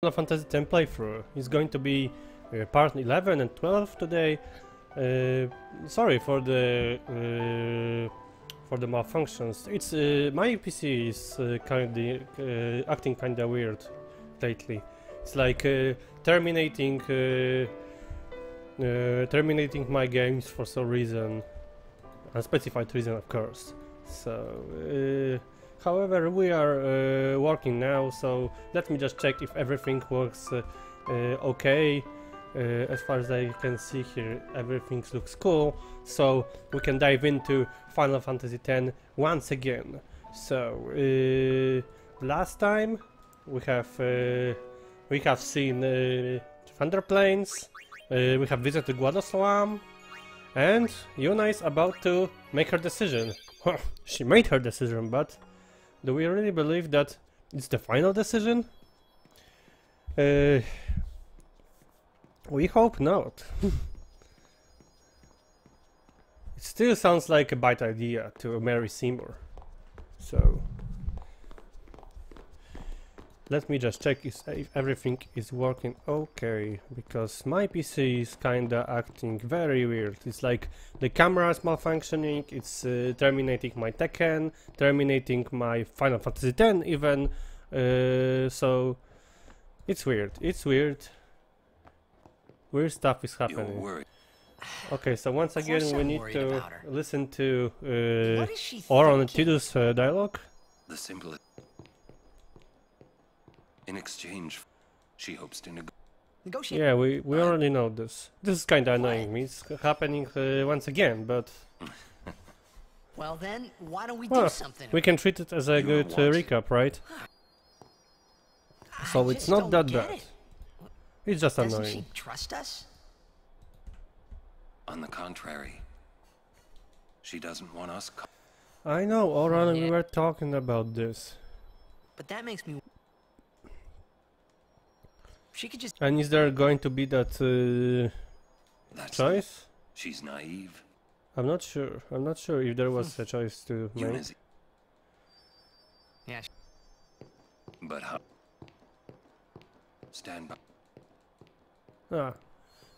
Final Fantasy X playthrough. It's going to be part 11 and 12 today. Sorry for the malfunctions. It's my PC is kinda acting kinda weird lately. It's like terminating my games for some reason, unspecified reason, of course. So. However, we are working now, so let me just check if everything works okay. As far as I can see here, everything looks cool, so we can dive into Final Fantasy X once again. So, last time we have seen Thunder Plains, we have visited Guadalajara, and Yuna is about to make her decision. She made her decision, but do we really believe that it's the final decision? We hope not. It still sounds like a bad idea to marry Seymour. So let me just check if everything is working okay, because my PC is kinda acting very weird. It's like the camera is malfunctioning, it's terminating my Tekken, terminating my Final Fantasy X even, so it's weird, weird stuff is happening. Okay, so once again we need to listen to Oron and Tidus dialogue. The simplest. In exchange, she hopes to negotiate. Yeah, we already know this. This is kinda annoying me. It's happening once again, but... Well then, why don't we do something? We can treat it as a good recap, right? So it's not that bad. It's just annoying. Doesn't she trust us? On the contrary, she doesn't want us. I know, Oran, we were talking about this. But that makes me... She could just... And is there going to be that choice? She's naive. I'm not sure. I'm not sure if there was a choice to make. Yeah. But how? Stand by. Ah,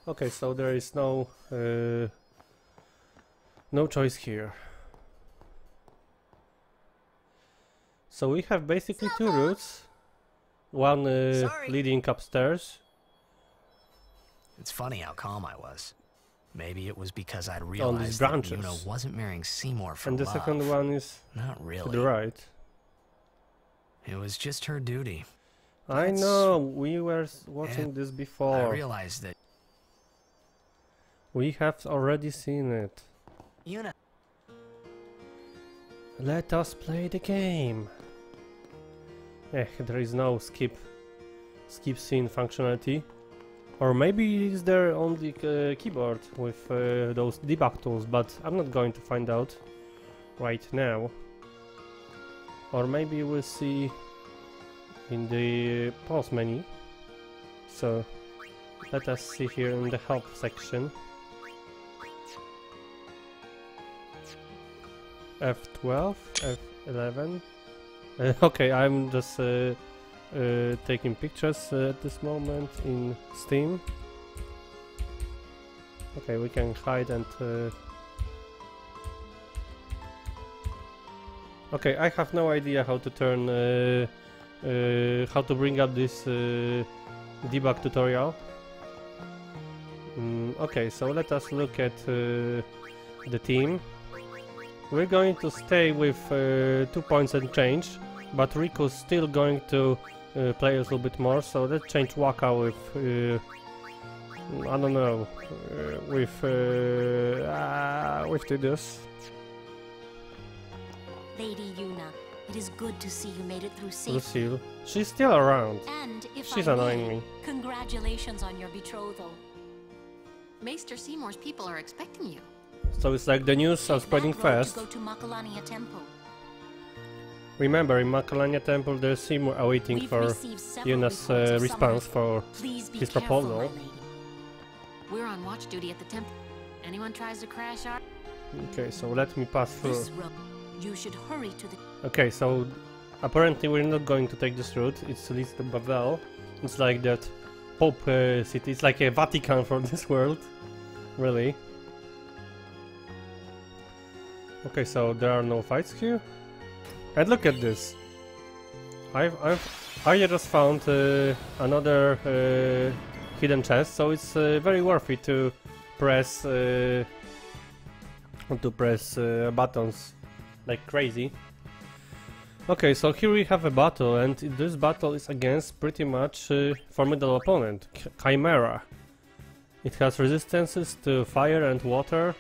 okay. So there is no no choice here. So we have basically two routes. One leading upstairs. It's funny how calm I was. Maybe it was because I'd realized that Yuna wasn't marrying Seymour for love. And the second one is not really to the right. It was just her duty. I know, we were watching this before. I realized that we have already seen it. Yuna. Let us play the game. There is no skip scene functionality, or maybe is there on the keyboard with those debug tools, but I'm not going to find out right now. Or maybe we'll see in the pause menu. So let us see here in the help section. F12, F11. Okay, I'm just taking pictures at this moment in Steam. Okay, we can hide and... Okay, I have no idea how to turn... how to bring up this debug tutorial. Okay, so let us look at the team. We're going to stay with 2 points and change, but Riku's still going to play a little bit more, so let's change Waka with, I don't know, with Tidus. Lady Yuna, it is good to see you made it through safely. Lucille, she's still around. And if she's annoying me. Congratulations on your betrothal. Maester Seymour's people are expecting you. So it's like the news are spreading fast. Go to Macalania Temple. Remember, in Macalania Temple, there's Seymour awaiting for Yuna's response for his proposal. We're on watch duty at the temple. Anyone tries to crash our... Okay, so let me pass through. You should hurry to the... Okay, so apparently we're not going to take this route. It leads to Bavel. It's like that Pope city. It's like a Vatican for this world. Really. Okay, so there are no fights here. And look at this. I just found another hidden chest, so it's very worth it to press buttons like crazy. Okay, so here we have a battle, and this battle is against pretty much formidable opponent, Chimera. It has resistances to fire and water.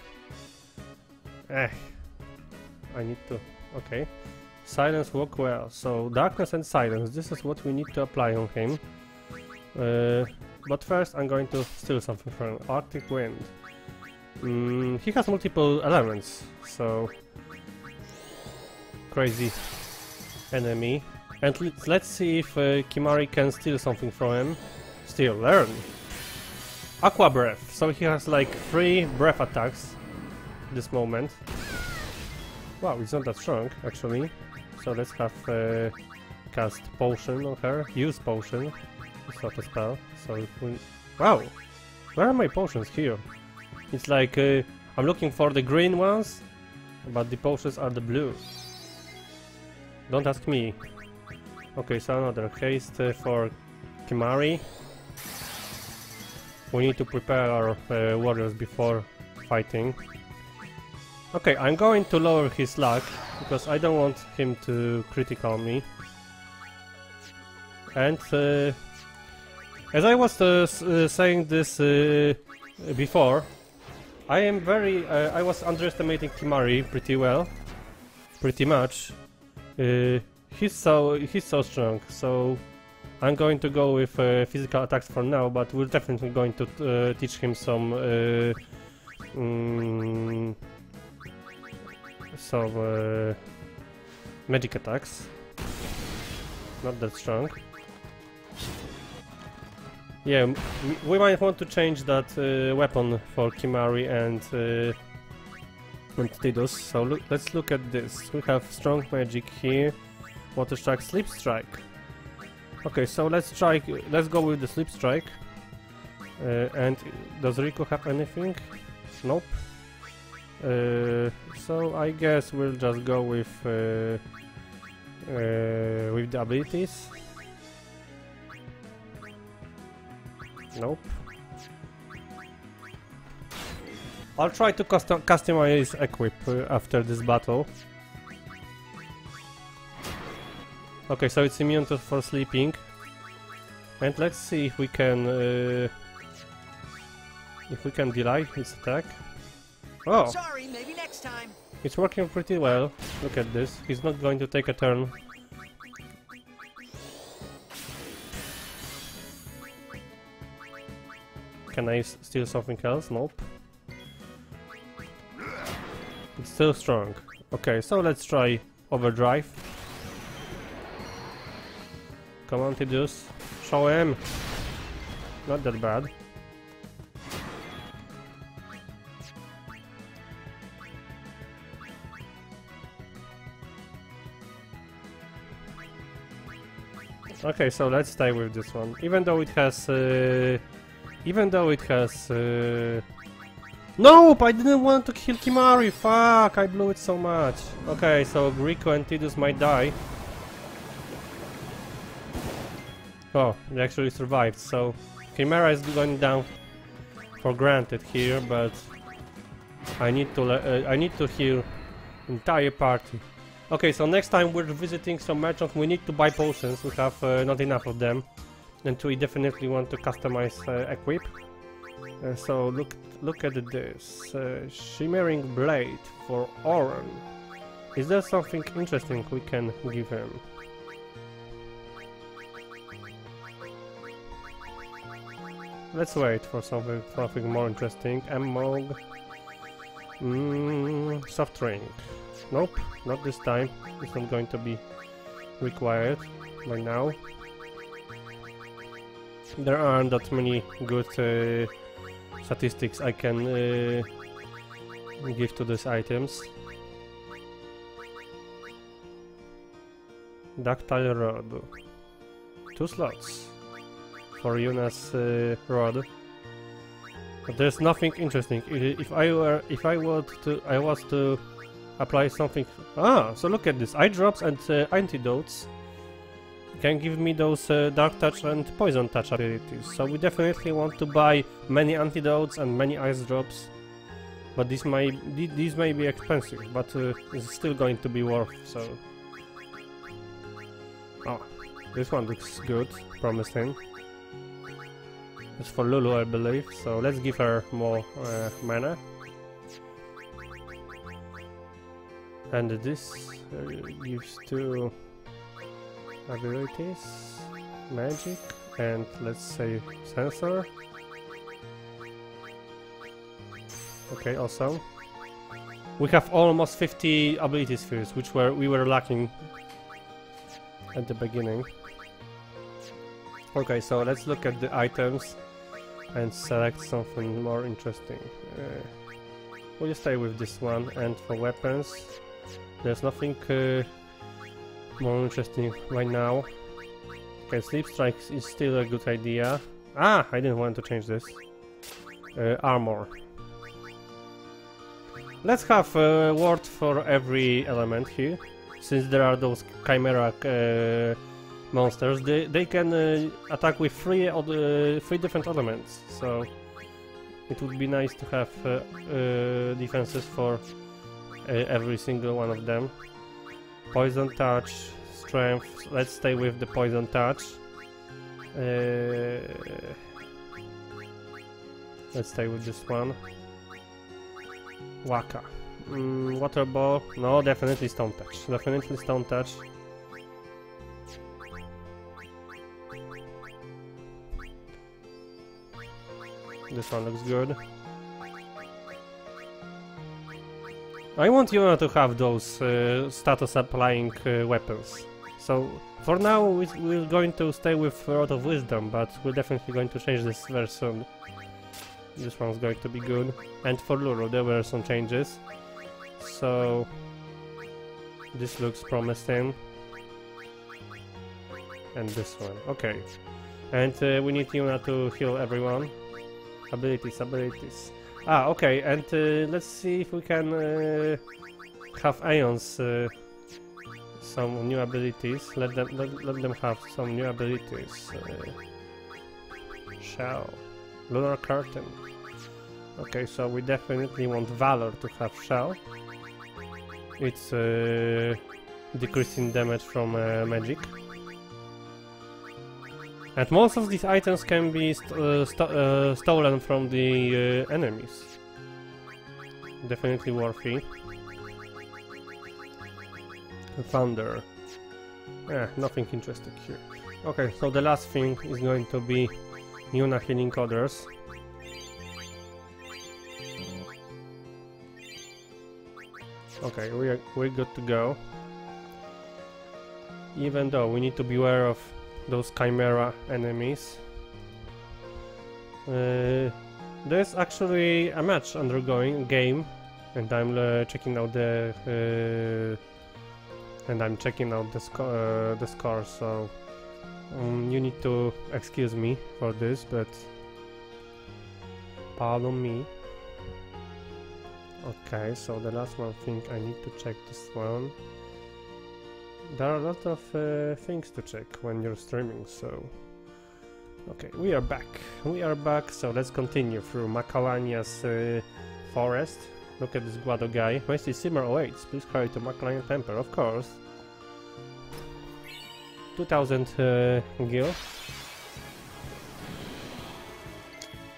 I need to... okay. Silence work well. So darkness and silence, this is what we need to apply on him. But first I'm going to steal something from Arctic Wind. He has multiple elements, so... crazy enemy. And let's see if Kimari can steal something from him. Steal, learn! Aqua Breath, so he has like 3 breath attacks at this moment. Wow, it's not that strong actually. So let's have cast potion on her. Use potion. It's not a spell. So if we... wow! Where are my potions? Here. It's like I'm looking for the green ones, but the potions are the blue. Don't ask me. Okay, so another haste for Kimari. We need to prepare our warriors before fighting. Okay, I'm going to lower his luck, because I don't want him to critical me. And as I was saying this before, I was underestimating Kimari pretty well, pretty much. He's so strong, so I'm going to go with physical attacks for now, but we're definitely going to teach him some magic attacks. Not that strong. Yeah, we might want to change that weapon for Kimari and Tidus. So let's look at this. We have strong magic here. Water strike, sleep strike. Okay, so let's go with the sleep strike. And does Riku have anything? Nope. So I guess we'll just go with the abilities. Nope. I'll try to customize equip after this battle. Okay, so it's immune for sleeping. And let's see if we can delay its attack. Oh! Sorry, maybe next time. It's working pretty well. Look at this. He's not going to take a turn. Can I steal something else? Nope. It's still strong. Okay, so let's try overdrive. Come on, Tidus. Show him. Not that bad. Okay, so let's stay with this one. Even though it has nope! I didn't want to kill Kimari! Fuck! I blew it so much. Okay, so Riku and Tidus might die. Oh, they actually survived, so Chimera is going down for granted here, but I need to heal entire party. Okay, so next time we're visiting some merchants, we need to buy potions. We have not enough of them, and we definitely want to customize equip. So look at this shimmering blade for Oren. Is there something interesting we can give him? Let's wait for something more interesting. Emmog. Soft drink. Nope, not this time. It's not going to be required by now. There aren't that many good statistics I can give to these items. Ductile rod. 2 slots. for Yuna's rod. But there's nothing interesting. If I was to apply something. Ah, so look at this. Eye drops and antidotes can give me those dark touch and poison touch abilities. So we definitely want to buy many antidotes and many ice drops. But these may be expensive, but it's still going to be worth. So. Oh, this one looks good, promising. It's for Lulu, I believe, so let's give her more mana. And this gives 2 abilities, magic, and let's say sensor. Okay, awesome. We have almost 50 ability spheres, which we were lacking at the beginning. Okay, so let's look at the items and select something more interesting. We'll stay with this one, and for weapons there's nothing more interesting right now. Okay, sleep strikes is still a good idea. Ah, I didn't want to change this. Armor. Let's have a word for every element here. Since there are those chimera monsters, they can attack with 3 different elements. So it would be nice to have defenses for every single one of them. Poison touch, strength. Let's stay with the poison touch. Let's stay with this one. Waka. Water ball. No, definitely stone touch. Definitely stone touch. This one looks good. I want Yuna to have those status applying weapons. So for now we're going to stay with Rod of Wisdom, but we're definitely going to change this very soon. This one's going to be good. And for Lulu there were some changes. So this looks promising. And this one. Okay. And we need Yuna to heal everyone. Abilities. Ah, okay, and let's see if we can have Aeons some new abilities. Let them have some new abilities. Shell. Lunar Curtain. Okay, so we definitely want Valor to have Shell. It's decreasing damage from magic. And most of these items can be stolen from the enemies. Definitely worthy. Thunder. Nothing interesting here. Okay, so the last thing is going to be Yuna healing others. Okay, we're good to go. Even though we need to be aware of those chimera enemies. There's actually a match undergoing, game, and I'm checking out the score. So you need to excuse me for this, but pardon me. Okay, so the last one thing I need to check this one. There are a lot of things to check when you're streaming, so... Okay, we are back, so let's continue through Macalania's forest. Look at this Guado guy. Maester Seymour awaits. Please hurry to Macalania Temple, of course. 2000 gil.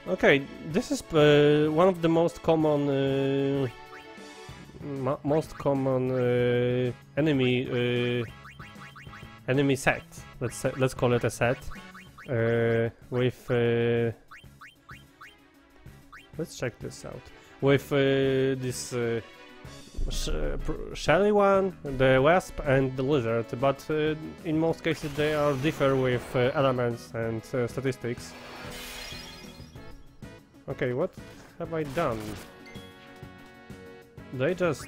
Okay, this is one of the most common enemy set. Let's call it a set. With let's check this out. With this shelly one, the wasp, and the lizard. But in most cases they are differ with elements and statistics. Okay, what have I done? They just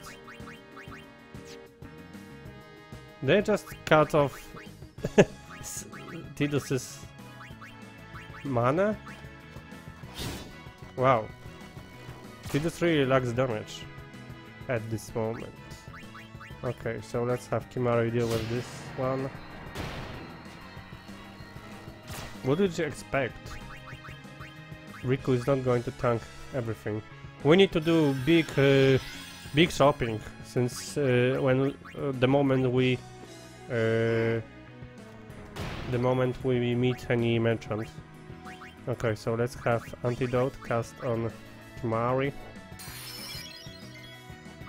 cut off Tidus's mana? Wow. Tidus really lacks damage at this moment. Okay, so let's have Kimari deal with this one. What did you expect? Riku is not going to tank everything. We need to do big shopping, since the moment we meet any merchant. Okay, so let's have antidote cast on Kimari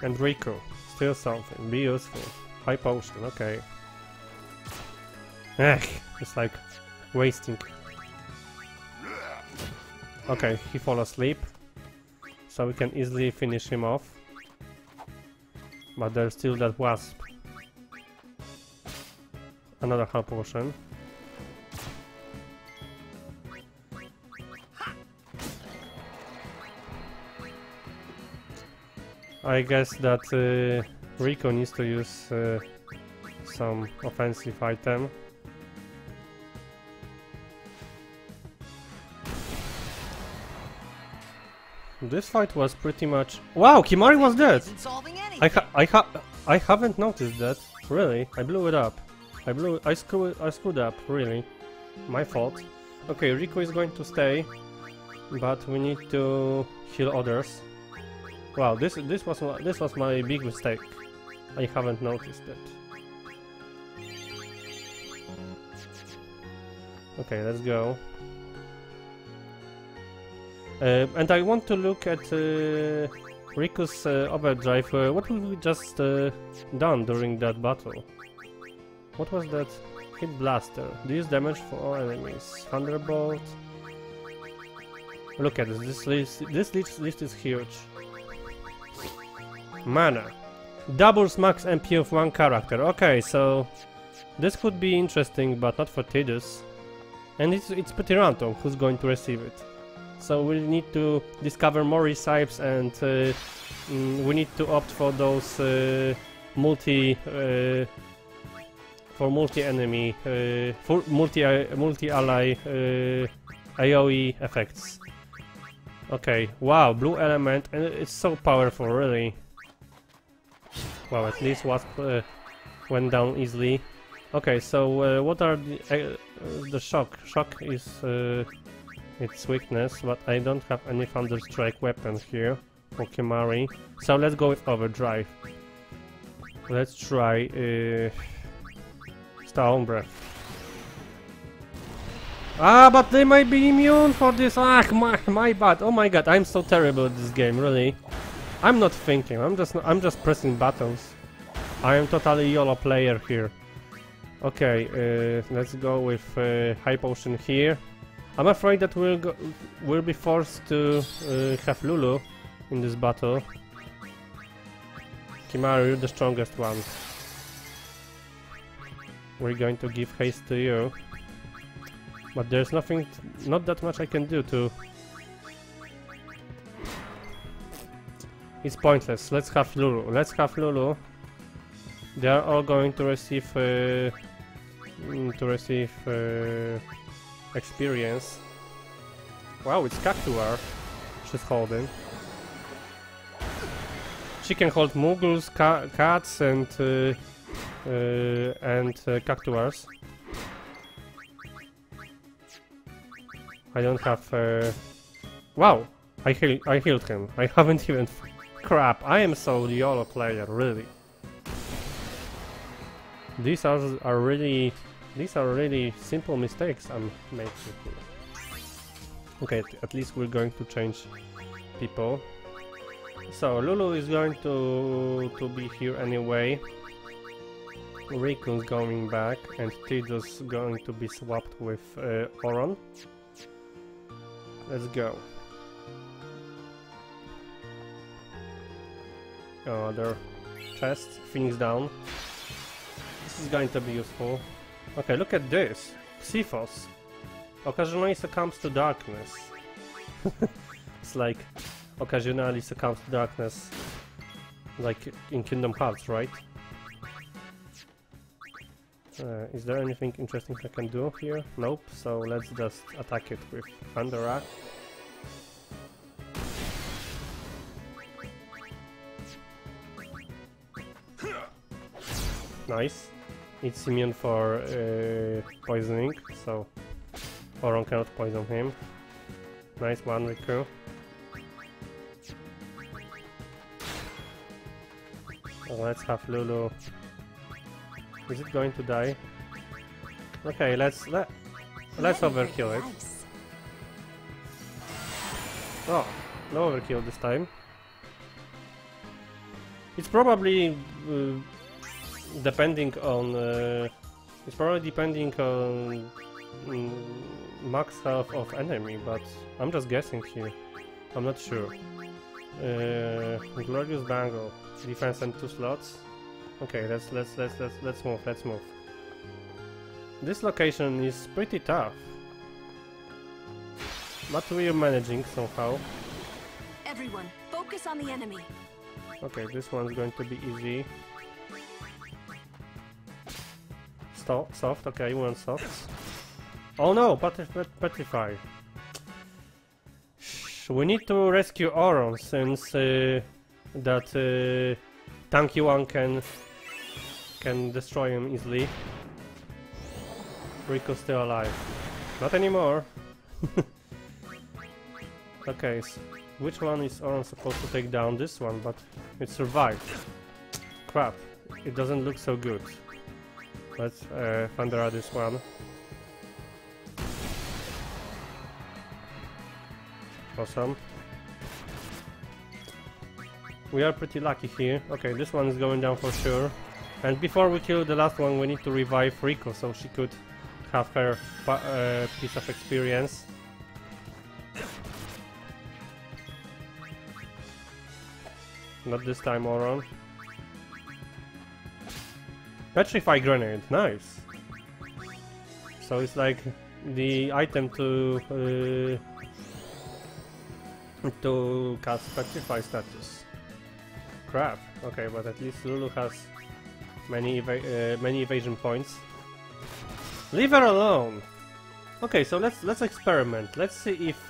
and Riku. Still something. Be useful. High potion. Okay. It's like wasting. Okay, he fall asleep, so we can easily finish him off. But there's still that wasp. Another high potion. I guess that Riku needs to use some offensive item. This fight was pretty much... Wow, Kimari was dead! I haven't noticed that. Really, I blew it up. I screwed up, really. My fault. Okay, Riku is going to stay, but we need to heal others. Wow, this was my big mistake. I haven't noticed that. Okay, let's go. And I want to look at Riku's overdrive. What we just done during that battle? What was that? Hit blaster. Deals damage for all enemies. Thunderbolt. Look at this. This list is huge. Mana. Doubles max MP of one character. Okay, so this could be interesting, but not for Tidus. And it's pretty random who's going to receive it. So we need to discover more recipes, and we need to opt for those multi-enemy, for multi-ally AoE effects. Okay, wow, blue element, and it's so powerful, really. Wow, at least Wasp went down easily. Okay, so what are the shock? Shock is its weakness, but I don't have any Thunder Strike weapon here for Kimari. So let's go with Overdrive. Let's try Stone Breath. Ah, but they might be immune for this. Ah, my bad. Oh my god, I'm so terrible at this game, really. I'm not thinking. I'm just pressing buttons. I am totally YOLO player here. Okay, let's go with High Potion here. I'm afraid that we'll be forced to have Lulu in this battle. Kimari, you're the strongest one. We're going to give haste to you. But there's nothing, not that much I can do to... It's pointless. Let's have Lulu. Let's have Lulu. They are all going to receive experience. Wow, it's Cactuar she's holding. She can hold Muggles, cats, and Cactuars. I don't have. Wow, I healed him. I haven't even. Crap! I am so YOLO player, really. These are really simple mistakes I'm making here. Okay, at least we're going to change people. So Lulu is going to be here anyway. Riku's going back, and Tidus going to be swapped with Oron. Let's go. Other chest, things down. This is going to be useful. Okay, look at this. Xyphos occasionally succumbs to darkness. It's like occasionally succumbs to darkness, like in Kingdom Hearts, right? Is there anything interesting I can do here? Nope, so let's just attack it with Thunder. Nice. It's immune for poisoning, so Oron cannot poison him. Nice one, Riku. Let's have Lulu. Is it going to die? Okay, let's overkill it. Oh, no overkill this time. It's probably depending on max health of enemy, but I'm just guessing here. I'm not sure. Glorious Bangle, defense and 2 slots. Okay, let's move. This location is pretty tough, but we are managing somehow. Everyone, focus on the enemy. Okay, this one's going to be easy. Soft, okay, you want soft. Oh no, petrify. We need to rescue Oron since that tanky one can destroy him easily. Riku's still alive. Not anymore. Okay, so which one is Oron supposed to take down? This one, but it survived. Crap, it doesn't look so good. Let's Thunder this one. Awesome. We are pretty lucky here. Okay, this one is going down for sure. And before we kill the last one, we need to revive Riku so she could have her piece of experience. Not this time, Oron. Petrify Grenade, nice. So it's like the item to cast Petrify status. Crap. Okay, but at least Lulu has many evasion points. Leave her alone. Okay, so let's experiment. Let's see if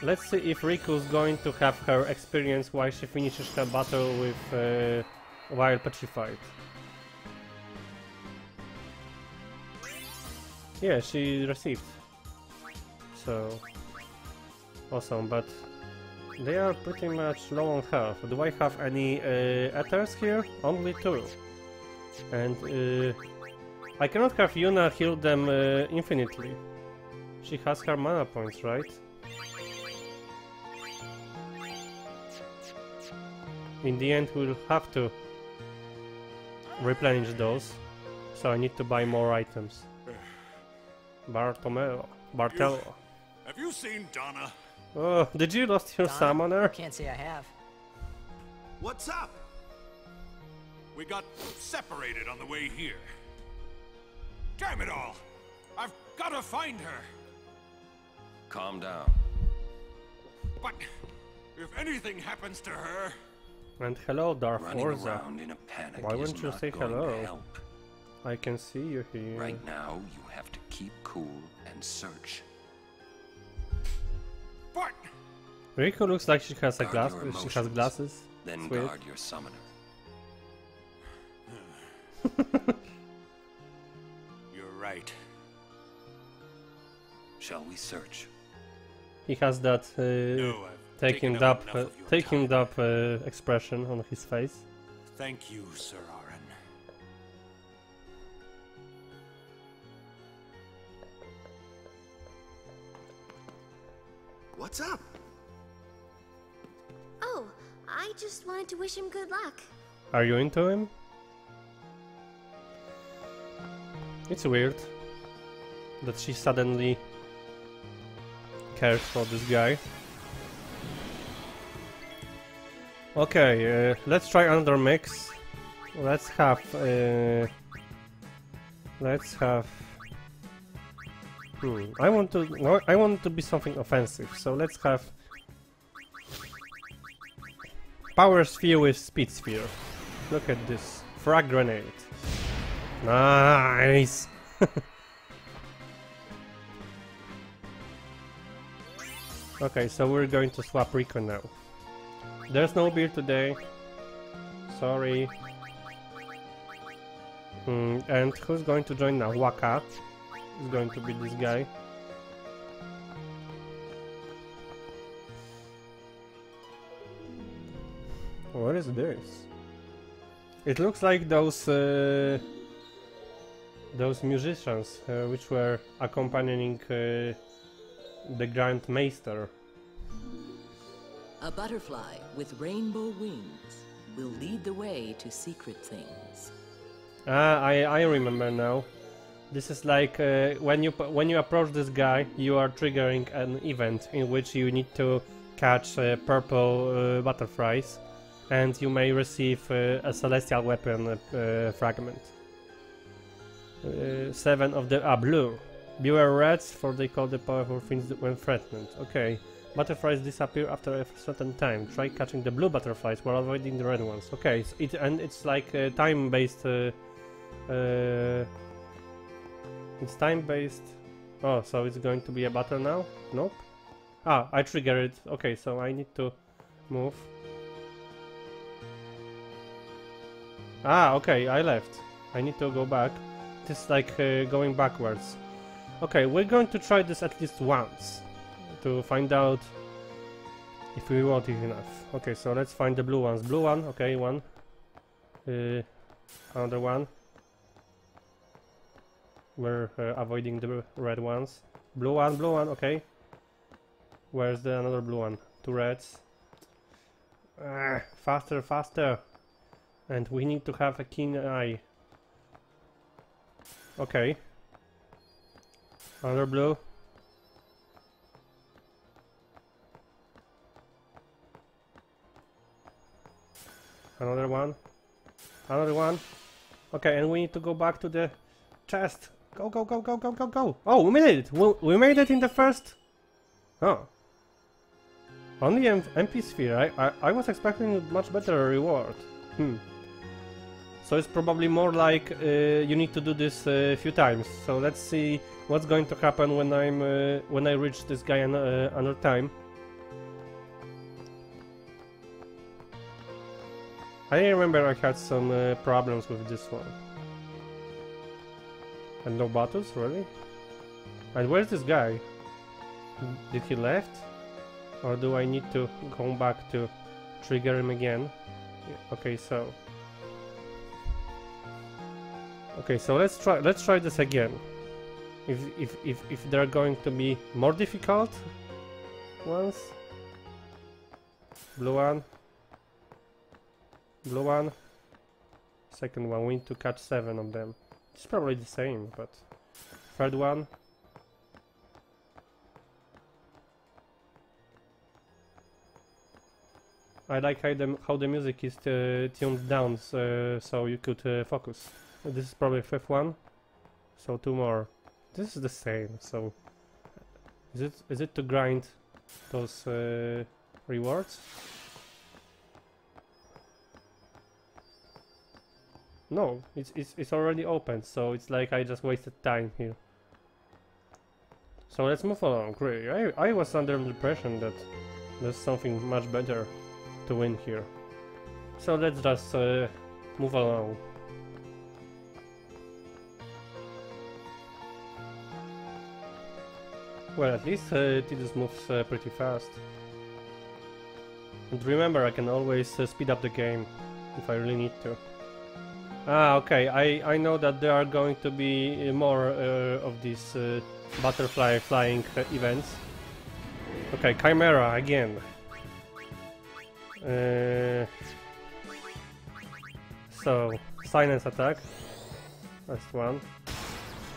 Riku's going to have her experience while she finishes her battle with while petrified. Yeah, she received. So awesome, but they are pretty much low on health. Do I have any ethers here? Only 2. And I cannot have Yuna heal them infinitely. She has her mana points, right? In the end, we'll have to replenish those. So I need to buy more items. Bartolo. Have you seen Donna? Oh, did you lost your summoner? Can't say I have. What's up? We got separated on the way here. Damn it all! I've got to find her! Calm down. But if anything happens to her... And hello, Dark Running Forza. around in a panic Why is wouldn't you not say going to hello? help. I can see you here. Right now, you have to keep cool and search. But... Riku looks like she has a Guard glass. your She has emotions, glasses. Then Sweet. guard your summoner. You're right. Shall we search? He has that No, I've taken taken up up, enough of your time. expression on his face. Thank you, Sir Aaron. What's up? Oh, I just wanted to wish him good luck. Are you into him? It's weird that she suddenly cares for this guy. Okay, let's try another mix. Let's have I want to be something offensive, so let's have Power Sphere with Speed Sphere. Look at this. Frag Grenade. Nice! Okay, so we're going to swap Rico now. There's no beer today. Sorry. And who's going to join now? Waka is going to be this guy. What is this? It looks like those musicians which were accompanying the Grand Maester. A butterfly with rainbow wings will lead the way to secret things. I remember now. This is like when you approach this guy, you are triggering an event in which you need to catch purple butterflies, and you may receive a celestial weapon fragment. 7 of the blue. Beware rats, for they call the powerful things when threatened. Okay. Butterflies disappear after a certain time. Try catching the blue butterflies while avoiding the red ones. Okay, so it's like time-based. It's time-based. Oh, so it's going to be a battle now? Nope. Ah, I triggered it. Okay, so I need to move. Ah, okay, I left. I need to go back. This is like going backwards. Okay, we're going to try this at least once to find out if we want it enough. Okay, so let's find the blue ones. Blue one, okay, one. Another one. We're avoiding the red ones. Blue one, okay. Where's the another blue one? 2 reds. Faster, faster. And we need to have a keen eye. Okay. Another blue. Another one. Another one. Okay, and we need to go back to the chest. Go, go, go, go, go, go, go. Oh, we made it. We made it in the first. Oh. Only MP sphere. I was expecting a much better reward. So it's probably more like you need to do this a few times. So let's see what's going to happen when I reach this guy another time. I remember I had some problems with this one. And no battles, really? And where's this guy? Did he left? Or do I need to go back to trigger him again? Yeah, okay, so... Okay, so let's try this again. If there are going to be more difficult ones. Blue one. Blue one. Second one, we need to catch 7 of them. It's probably the same, but... Third one. I like how the music is tuned down, so you could focus. This is probably 5th one, so 2 more. This is the same, so... Is it to grind those rewards? No, it's already open, so it's like I just wasted time here. So let's move along. Great. I was under the impression that there's something much better to win here. So let's just move along. Well, at least Tidus moves pretty fast. And remember, I can always speed up the game if I really need to. Ah, okay, I know that there are going to be more of these butterfly flying events. Okay, Chimera again. So, silence attack. That's one.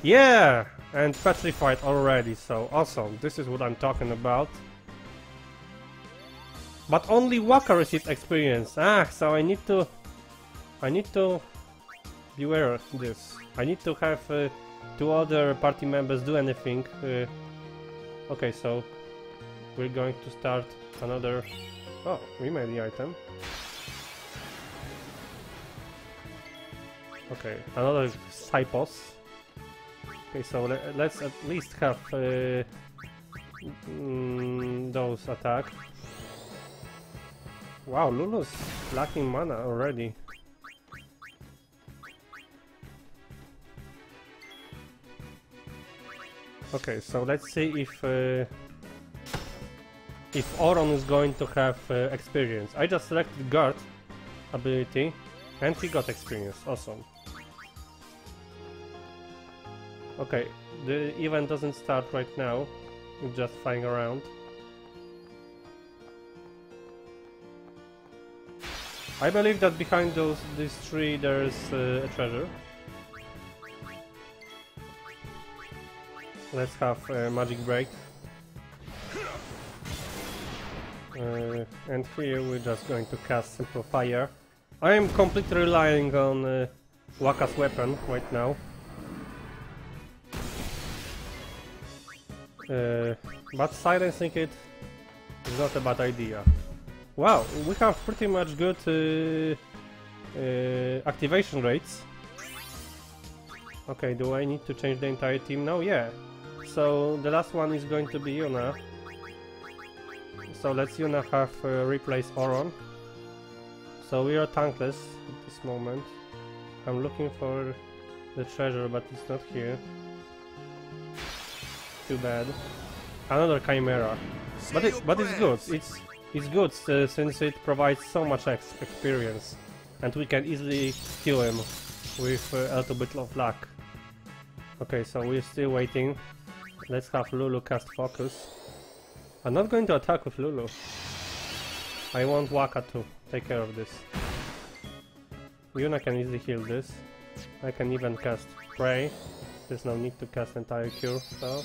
Yeah! And petrified already, so awesome. This is what I'm talking about. But only Waka received experience. Ah, so I need to beware of this. I need to have 2 other party members do anything. Okay, so we're going to start another... Oh, we made the item. Okay, another Cypos. Okay, so let's at least have those attack. Wow, Lulu's lacking mana already. Okay, so let's see if Oron is going to have experience. I just selected guard ability and he got experience. Awesome. Okay, the event doesn't start right now. It's just flying around. I believe that behind these three there's a treasure. Let's have a magic break. And here we're just going to cast Simple Fire. I am completely relying on Waka's weapon right now. But silencing it is not a bad idea. Wow, we have pretty much good activation rates. Okay, do I need to change the entire team now? Yeah. So the last one is going to be Yuna. So let's Yuna have replace Oron. So we are tankless at this moment. I'm looking for the treasure, but it's not here. Too bad. Another Chimera. But it's good. It's good since it provides so much experience, and we can easily kill him with a little bit of luck. Okay, so we're still waiting. Let's have Lulu cast Focus. I'm not going to attack with Lulu. I want Waka to take care of this. Yuna can easily heal this. I can even cast Pray. There's no need to cast entire cure spell.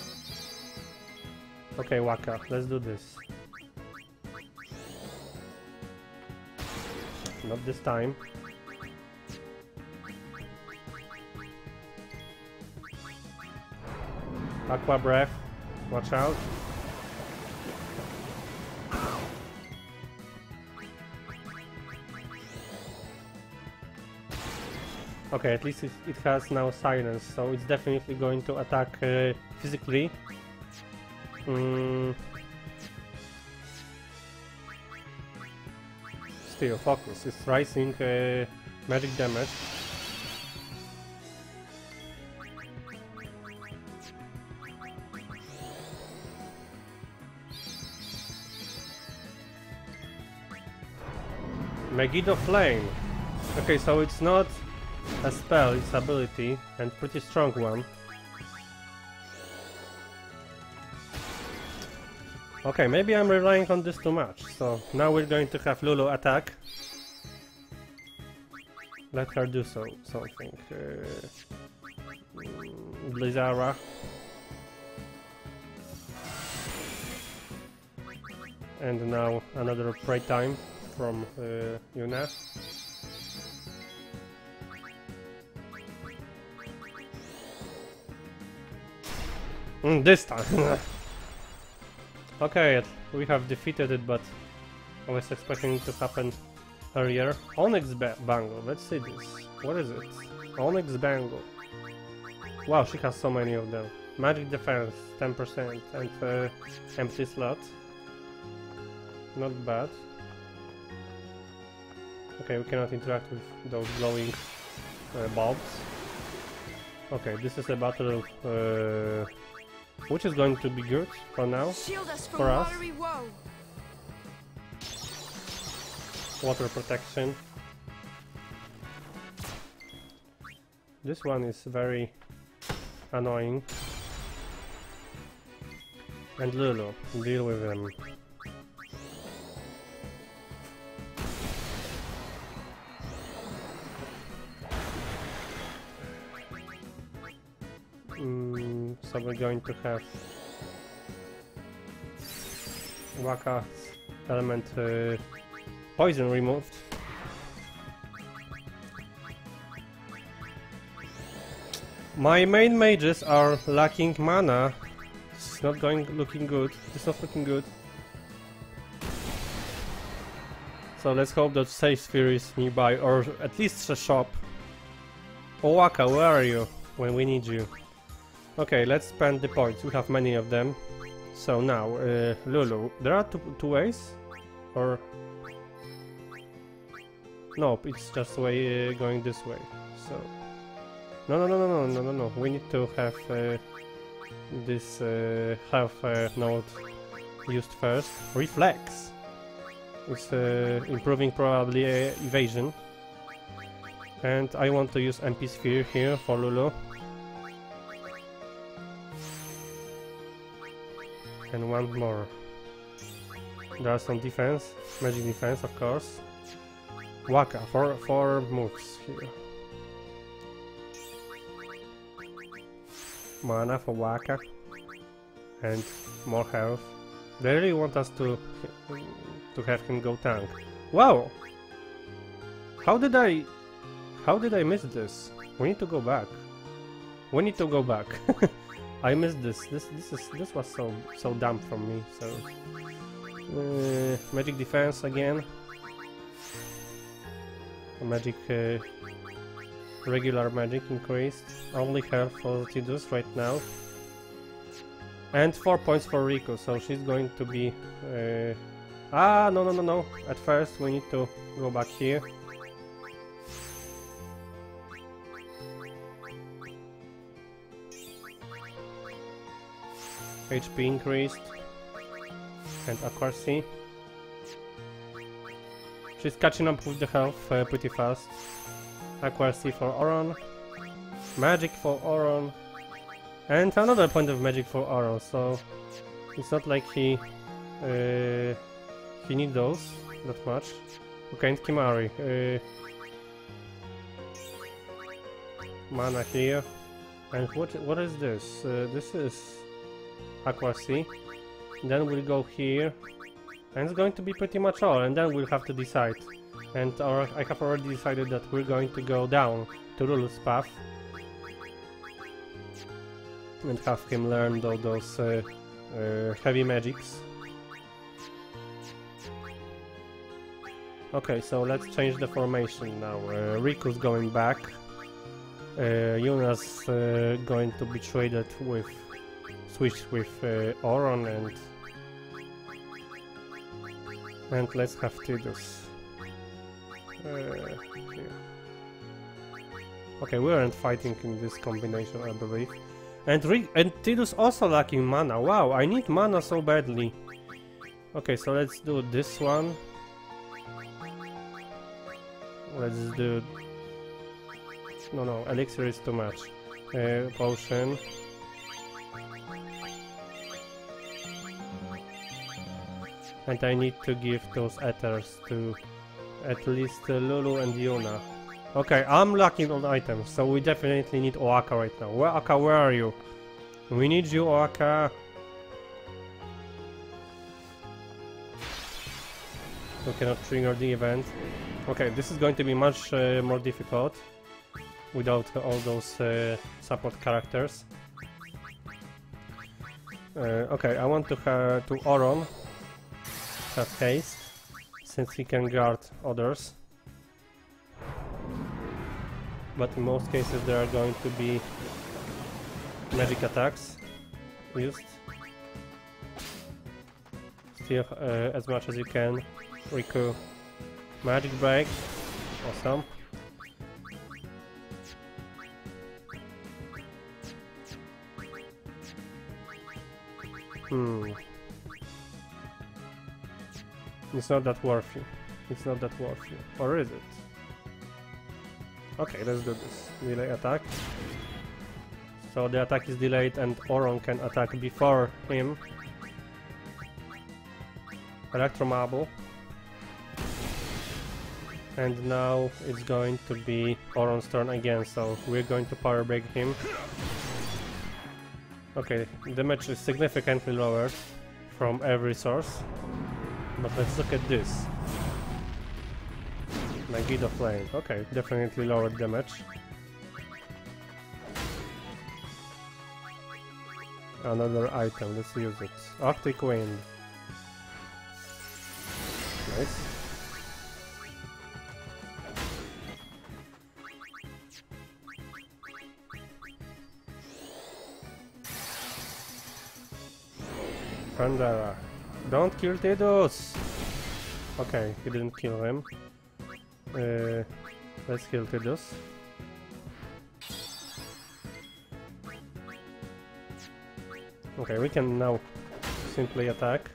Okay, Waka, let's do this. Not this time. Aqua Breath, watch out. Okay, at least it has now silence, so it's definitely going to attack physically. Still, Focus is rising magic damage. Megiddo Flame. Okay, so it's not a spell, it's ability, and pretty strong one. Okay, maybe I'm relying on this too much, so now we're going to have Lulu attack. Let her do something. Blizzara. And now another Pray time from Yuna. This time! Okay, we have defeated it, but I was expecting it to happen earlier. Onyx Bangle, let's see this. What is it? Onyx Bangle. Wow, she has so many of them. Magic Defense, 10%, and empty slot. Not bad. Okay, we cannot interact with those glowing bulbs. Okay, this is a battle which is going to be good for now, for us. Water protection. This one is very annoying. And Lulu, deal with them. So we're going to have Waka's element poison removed. My main mages are lacking mana. It's not looking good. It's not looking good. So let's hope that Safe Sphere is nearby, or at least a shop. Owaka, where are you when we need you? Okay, let's spend the points. We have many of them. So now, Lulu, there are two ways? Or... Nope, it's just way going this way. So... No. We need to have this health node used first. Reflex! It's improving probably evasion. And I want to use MP Sphere here for Lulu. And one more. There are some defense, magic defense of course. Waka, four moves here. Mana for Waka. And more health. They really want us to have him go tank. Wow! How did I miss this? We need to go back. We need to go back. I missed this. This was so dumb from me. So magic defense again. Magic regular magic increased. Only health for Tidus right now. And 4 points for Riku. So she's going to be. No. At first we need to go back here. HP increased and accuracy. She's catching up with the health pretty fast. Accuracy for Oron, magic for Oron, and another point of magic for Oron. So it's not like he needs those that much. Okay, and Kimari. Mana here, and what is this? This is accuracy. Then we'll go here, and it's going to be pretty much all, and then we'll have to decide. And I have already decided that we're going to go down to Lulu's path and have him learn those heavy magics. Okay, so let's change the formation now. Riku's going back. Yuna's going to be traded with switched with Oron, and let's have Tidus here. Okay, we aren't fighting in this combination, I believe. And Tidus also lacking mana. Wow, I need mana so badly. Okay, so let's do this one. Let's do... No, elixir is too much. Potion. And I need to give those ethers to at least Lulu and Yuna. Okay, I'm lacking on items, so we definitely need Oaka right now. Oaka, where are you? We need you, Oaka. We cannot trigger the event. Okay, this is going to be much more difficult without all those support characters. Okay, I want to Oron have haste, since he can guard others. But in most cases there are going to be magic attacks used. Still as much as you can. Riku. Magic break. Awesome. It's not that worthy. It's not that worthy. Or is it? Okay, let's do this. Delay attack. So the attack is delayed and Oron can attack before him. Electromarble. And now it's going to be Oron's turn again, so we're going to power break him. Okay, damage is significantly lowered from every source. But let's look at this. Magida Flame. Okay, definitely lowered damage. Another item, let's use it. Arctic Wind. Nice. Pandora. Don't kill Tidus! Okay, he didn't kill him. Let's kill Tidus. Okay, we can now simply attack.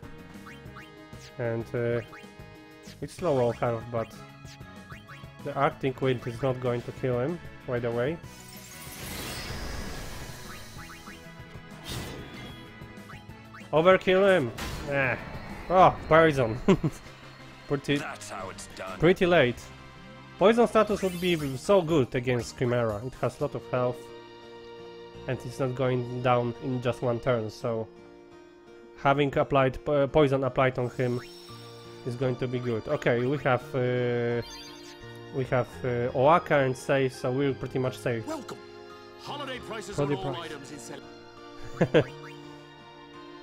And it's slow all health, but the Arctic Wind is not going to kill him right away. Overkill him! Ah. Oh, poison! That's how it's done. Pretty late. Poison status would be so good against Chimera. It has a lot of health. And it's not going down in just one turn, so having applied poison applied on him is going to be good. Okay, we have Oaka and safe, so we're pretty much safe. Welcome. Holiday prices on all items in sale.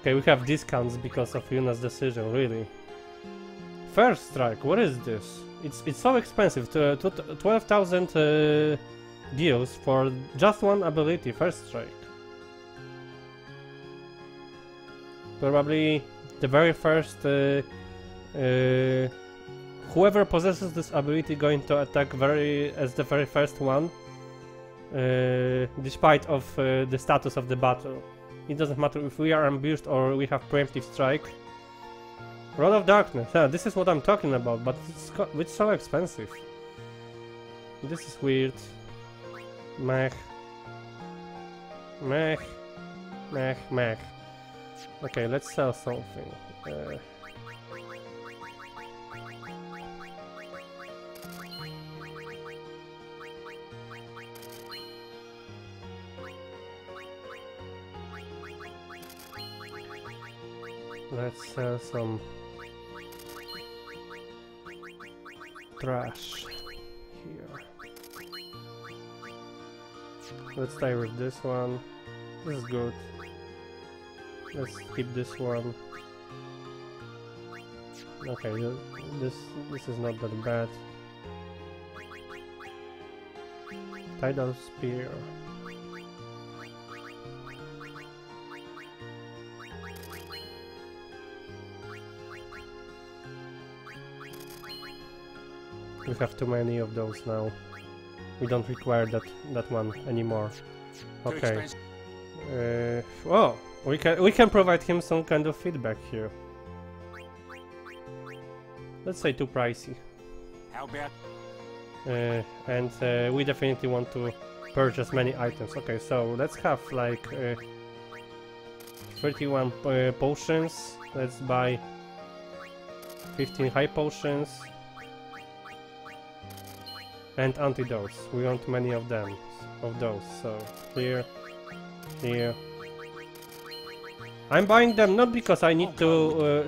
Okay, we have discounts because of Yuna's decision, really. First strike, what is this? It's so expensive, 12,000 deals for just one ability, first strike. Probably the very first whoever possesses this ability going to attack as the very first one, despite of the status of the battle. It doesn't matter if we are ambushed or we have preemptive strike. Rod of Darkness, yeah, this is what I'm talking about, but it's so expensive. This is weird. Meh. Meh. Meh. Meh. Okay, let's sell something. Let's sell some trash here. Let's stay with this one. This is good. Let's keep this one. Okay, this is not that bad. Tidal Spear. We have too many of those now. We don't require that one anymore. Okay. Oh, we can provide him some kind of feedback here. Let's say too pricey. How bad? And we definitely want to purchase many items. Okay, so let's have like 31 potions. Let's buy 15 high potions. And antidotes. We want many of them, of those. So here, here. I'm buying them not because I need to,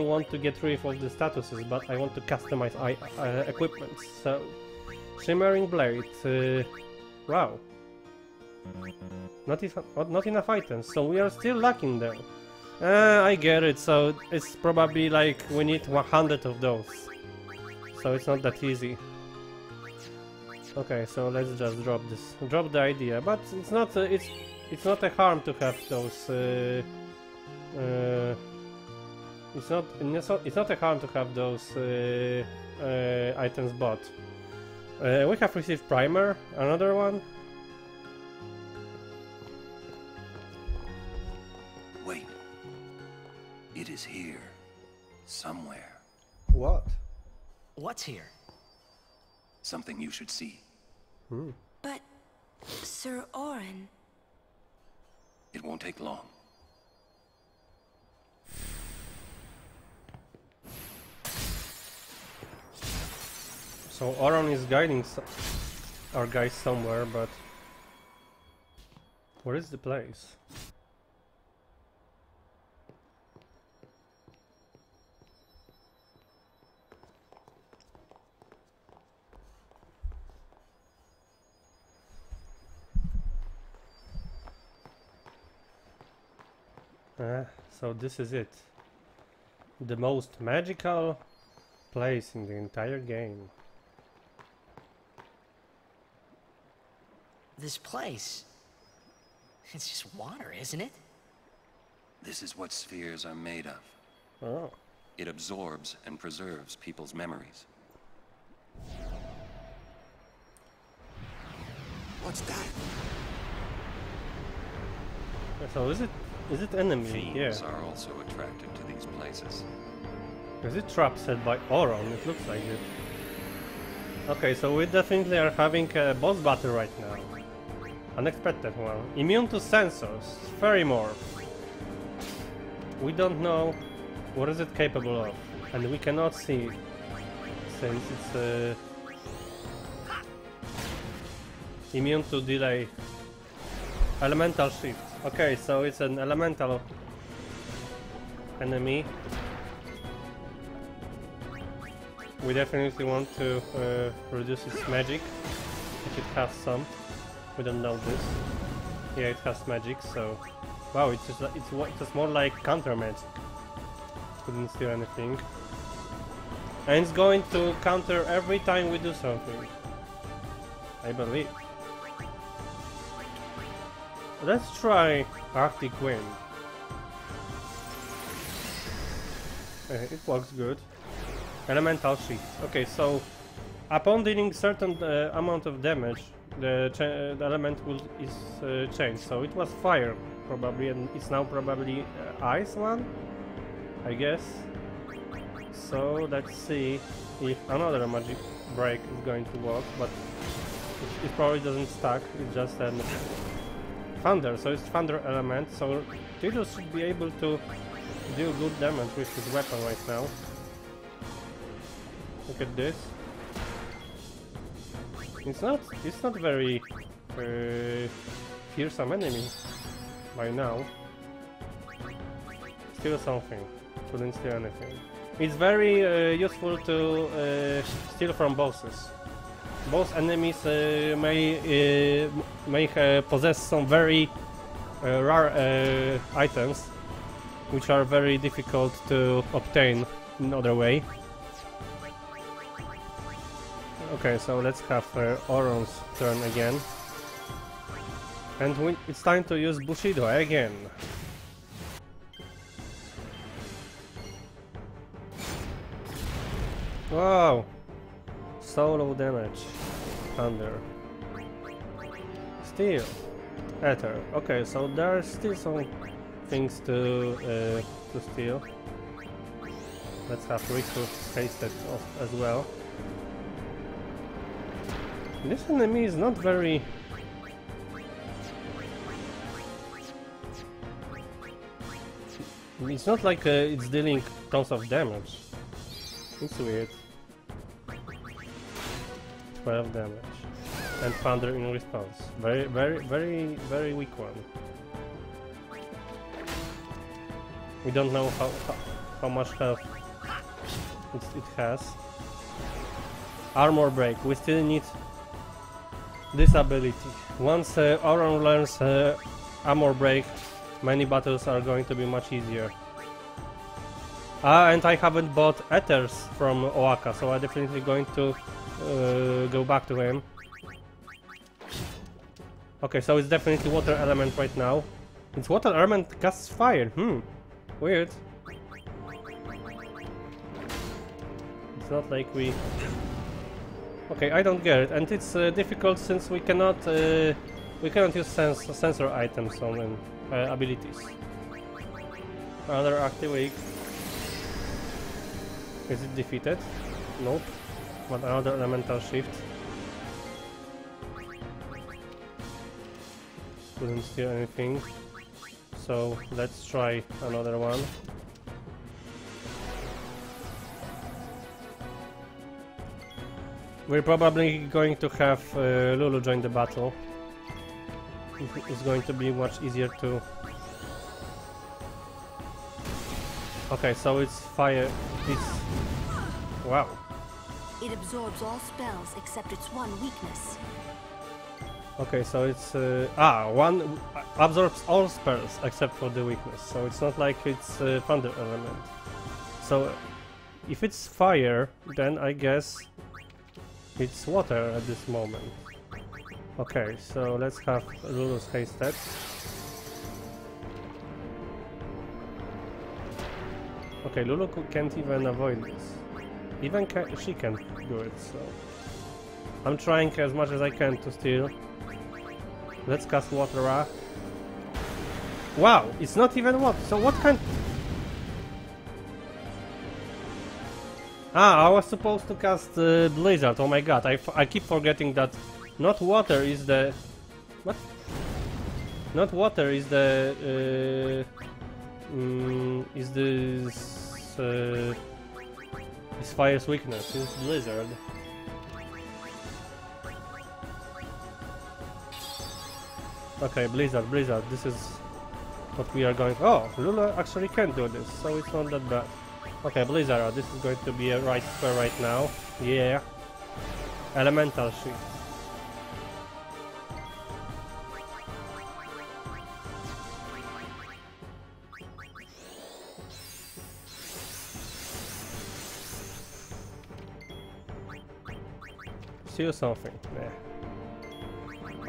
want to get rid of the statuses, but I want to customize equipment. So, shimmering blade. Wow. Not enough items. So we are still lacking them. I get it. So it's probably like we need 100 of those. So it's not that easy. Okay, so let's just drop the idea, but it's not a harm to have those. It's not a harm to have those items bought. We have received primer, another one. Wait, it is here, somewhere. What? What's here? Something you should see. But, Sir Orin... It won't take long. So Oron is guiding our guys somewhere, but where is the place? So this is it. The most magical place in the entire game. This place... it's just water, isn't it? This is what spheres are made of. Oh. It absorbs and preserves people's memories. What's that? So is it enemy? Fiends Yeah. are also attracted to these places. Is it trap set by Auron? It looks like it. Okay, so we definitely are having a boss battle right now. Unexpected one. Immune to sensors. Pheromorph. We don't know what is it capable of, and we cannot see since it's immune to delay. Elemental shift. Okay, so it's an elemental enemy. We definitely want to reduce its magic, if it has some. We don't know this. Yeah, it has magic, so wow, it's just more like counter magic. Couldn't steal anything, and it's going to counter every time we do something, I believe. Let's try Arctic Wind. It works good. Elemental Shift. Okay, so upon dealing certain amount of damage, the element is changed. So it was fire probably, and it's now probably ice one, I guess. So let's see if another magic break is going to work, but it probably doesn't stack. It's just an thunder. So it's thunder element. So Tidus should be able to deal good damage with his weapon right now. Look at this. It's not very fearsome enemy by now. Steal something. Couldn't steal anything. It's very useful to steal from bosses. Boss enemies may possess some very rare items, which are very difficult to obtain in other way. Okay, so let's have Auron's turn again. And it's time to use Bushido again. Wow! So low damage. Thunder. Steel. Ether. Okay, so there are still some things to steal. Let's have resource hasted off as well. This enemy is not very... It's not like it's dealing tons of damage. It's weird. 12 damage. And thunder in response. Very weak one. We don't know how much health it has. Armor break. We still need this ability. Once Auron learns armor break, many battles are going to be much easier. And I haven't bought ethers from Oaka, so I'm definitely going to go back to him. Okay, so it's definitely water element right now. It's water element casts fire. Weird. It's not like we... Okay, I don't get it, and it's difficult since we cannot use sensor items on abilities. Another active weak. Is it defeated? Nope. But another elemental shift. Couldn't steal anything. So let's try another one. We're probably going to have Lulu join the battle. It's going to be much easier to... Okay, so it's fire. It's... Wow. It absorbs all spells except its one weakness. Okay, so it's... one absorbs all spells except for the weakness. So it's not like it's thunder element. So if it's fire, then I guess it's water at this moment. Okay, so let's have Lulu's hasted. Okay, Lulu can't even avoid this. Even she can't do it, so... I'm trying as much as I can to steal. Let's cast water. Wow, it's not even water, so what kind... Ah, I was supposed to cast Blizzard, oh my god, I keep forgetting that not water is the... What? Not water is the... is this... is fire's weakness, it's Blizzard. Okay, Blizzard, this is what we are going... Oh, Lula actually can do this, so it's not that bad. Okay, Blizzard, this is going to be a right square right now. Yeah. Elemental Shield. See something. Yeah.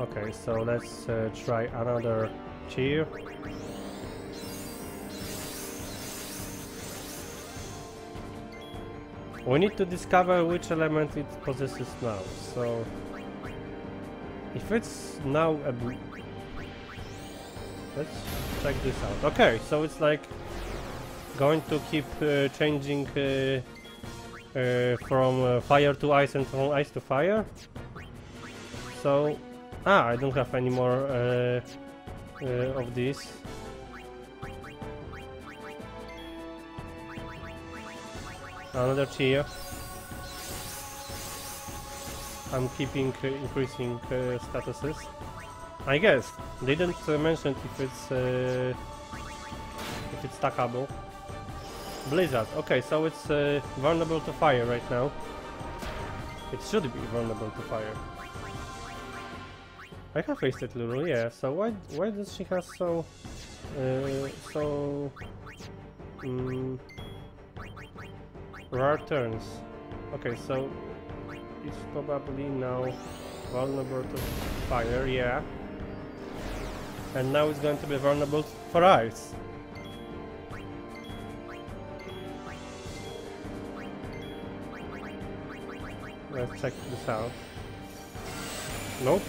Okay, so let's try another cheer. We need to discover which element it possesses now. So, if it's now a let's check this out. Okay, so it's like going to keep changing from fire to ice and from ice to fire. So, I don't have any more of these. Another cheer. I'm keeping increasing statuses. I guess they didn't mention if it's stackable. Blizzard. Okay, so it's vulnerable to fire right now. It should be vulnerable to fire. I have wasted Lulu, yeah. So why does she have so rare turns? Okay, so it's probably now vulnerable to fire, yeah. And now it's going to be vulnerable for ice. Let's check this out. Nope.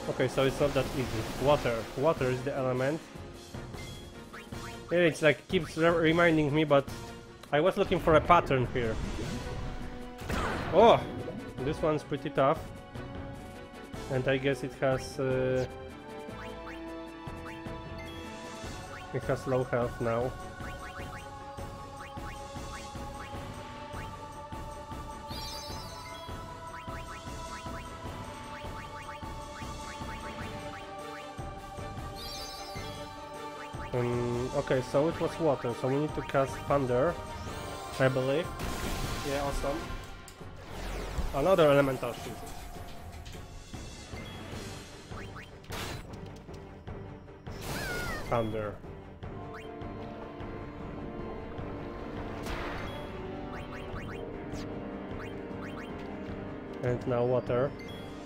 Okay, so it's not that easy. Water is the element. Yeah, it's like keeps reminding me, but I was looking for a pattern here. Oh, this one's pretty tough, and I guess it has low health now. Okay, so it was water, so we need to cast thunder, I believe. Yeah, awesome. Another elemental shield. Thunder. And now water.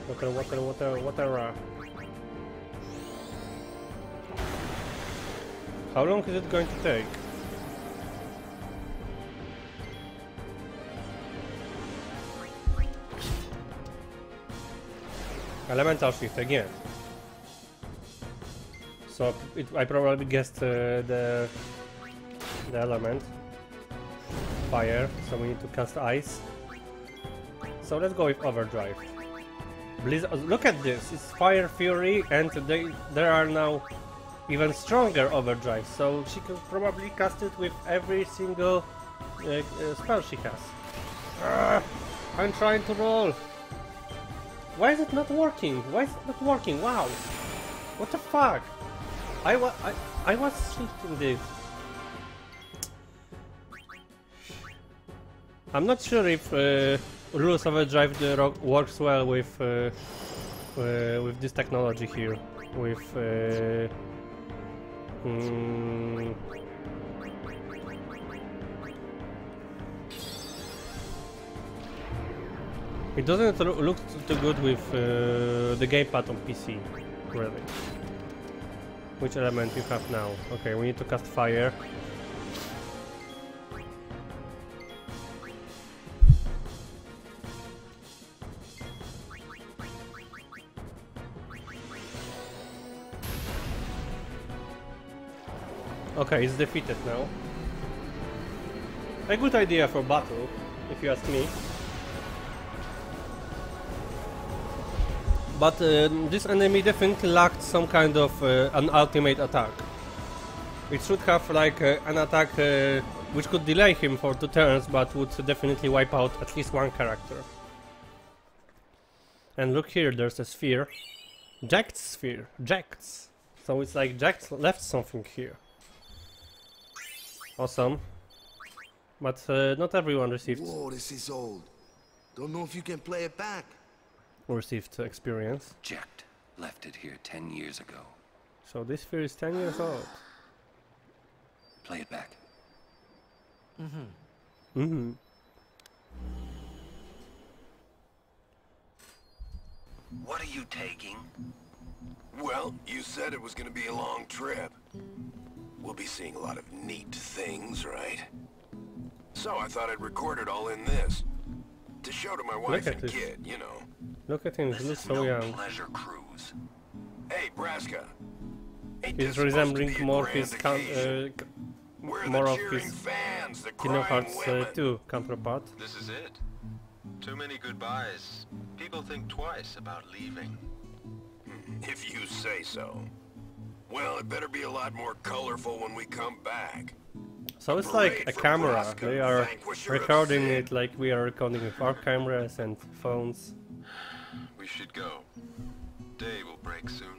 Water. How long is it going to take? Elemental shift again. So I probably guessed the element fire. So we need to cast ice. So let's go with overdrive. Blizzard, look at this! It's Fire Fury, and there are now even stronger overdrive. So she could probably cast it with every single spell she has. I'm trying to roll. Why is it not working? Wow! What the fuck? I was shifting this. I'm not sure if Rules Overdrive works well with this technology here. With it doesn't look too good with the gamepad on PC, really. Which element you have now? Okay, we need to cast fire. Okay, it's defeated now. A good idea for battle, if you ask me. But this enemy definitely lacked some kind of an ultimate attack. It should have like an attack which could delay him for 2 turns, but would definitely wipe out at least one character. And look here, there's a sphere. Jack's sphere. Jack's. So it's like Jack left something here. Awesome. But not everyone received. Whoa, this is old. Don't know if you can play it back. Received experience. Jack left it here 10 years ago. So this sphere is 10 years old. Play it back. What are you taking? Well, you said it was gonna be a long trip. We'll be seeing a lot of neat things, right? So I thought I'd record it all in this. To show to my wife and kid, you know. Look at him, he looks so young. Pleasure cruise. Hey, Braska. He's resembling more his more of his Kingdom Hearts 2 counterpart. This is it. Too many goodbyes. People think twice about leaving. If you say so. Well, it better be a lot more colorful when we come back. So it's like a camera. They are recording it like we are recording with our cameras and phones. We should go. Day will break soon.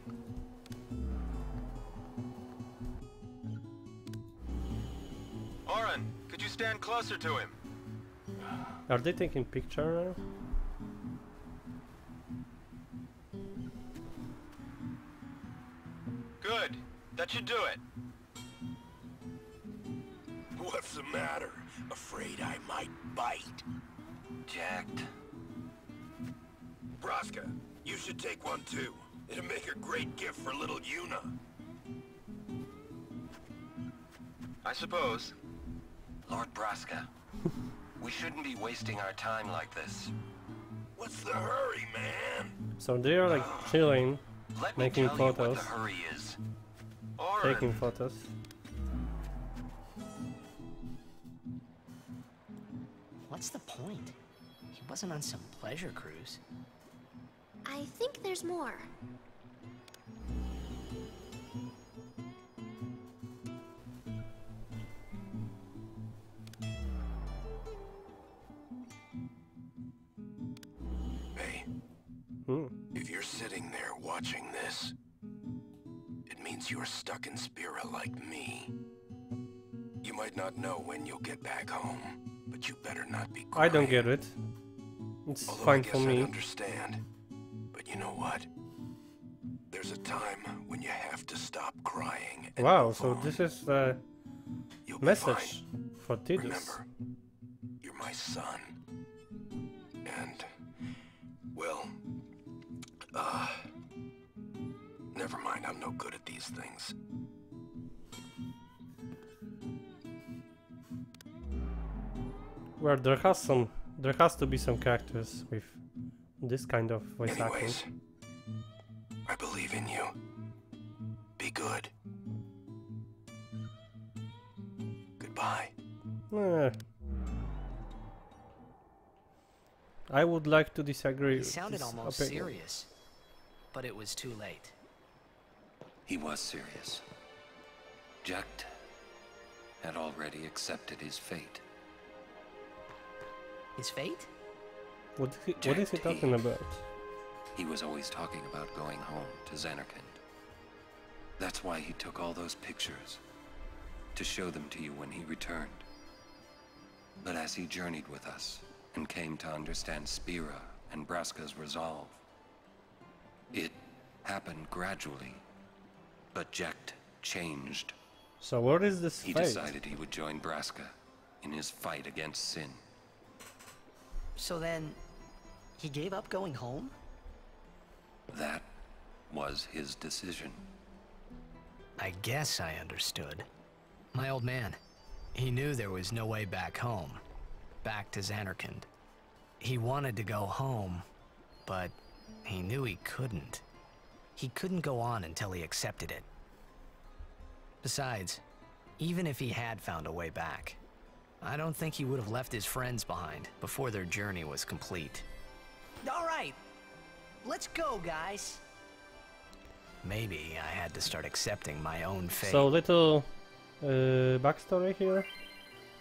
Oren, could you stand closer to him? Are they taking picture now? Good. That should do it. What's the matter? Afraid I might bite? Jacked. Braska, you should take one too. It'll make a great gift for little Yuna. I suppose. Lord Braska, we shouldn't be wasting our time like this. What's the hurry, man? So they are like chilling, Let me making tell you photos, what the hurry is. Oren, taking photos. What's the point? He wasn't on some pleasure cruise. I think there's more. Hey, if you're sitting there watching this, it means you're stuck in Spira like me. You might not know when you'll get back home, but you better not be crying. I don't get it. It's Although fine I guess for me. I'd understand. But you know what? There's a time when you have to stop crying and Wow, move so on. this is the You'll be message fine. for Tidus. Remember, you're my son. And, well, never mind, I'm no good at these things. Well, there has to be some characters with this kind of voice Anyways, acting. I believe in you. Be good. Goodbye. I would like to disagree. He with sounded this almost opinion. serious, but it was too late. He was serious. Jack had already accepted his fate. His fate? What is he talking about? He was always talking about going home to Xanarkand. That's why he took all those pictures, to show them to you when he returned. But as he journeyed with us and came to understand Spira and Braska's resolve, it happened gradually, but Jack changed. So what is this He fate? decided he would join Braska in his fight against sin. So then, he gave up going home? That was his decision. I guess I understood. My old man, he knew there was no way back home. Back to Xanarkand. He wanted to go home, but he knew he couldn't. He couldn't go on until he accepted it. Besides, Even if he had found a way back, I don't think he would have left his friends behind before their journey was complete. All right, let's go, guys. Maybe I had to start accepting my own fate. So little backstory here.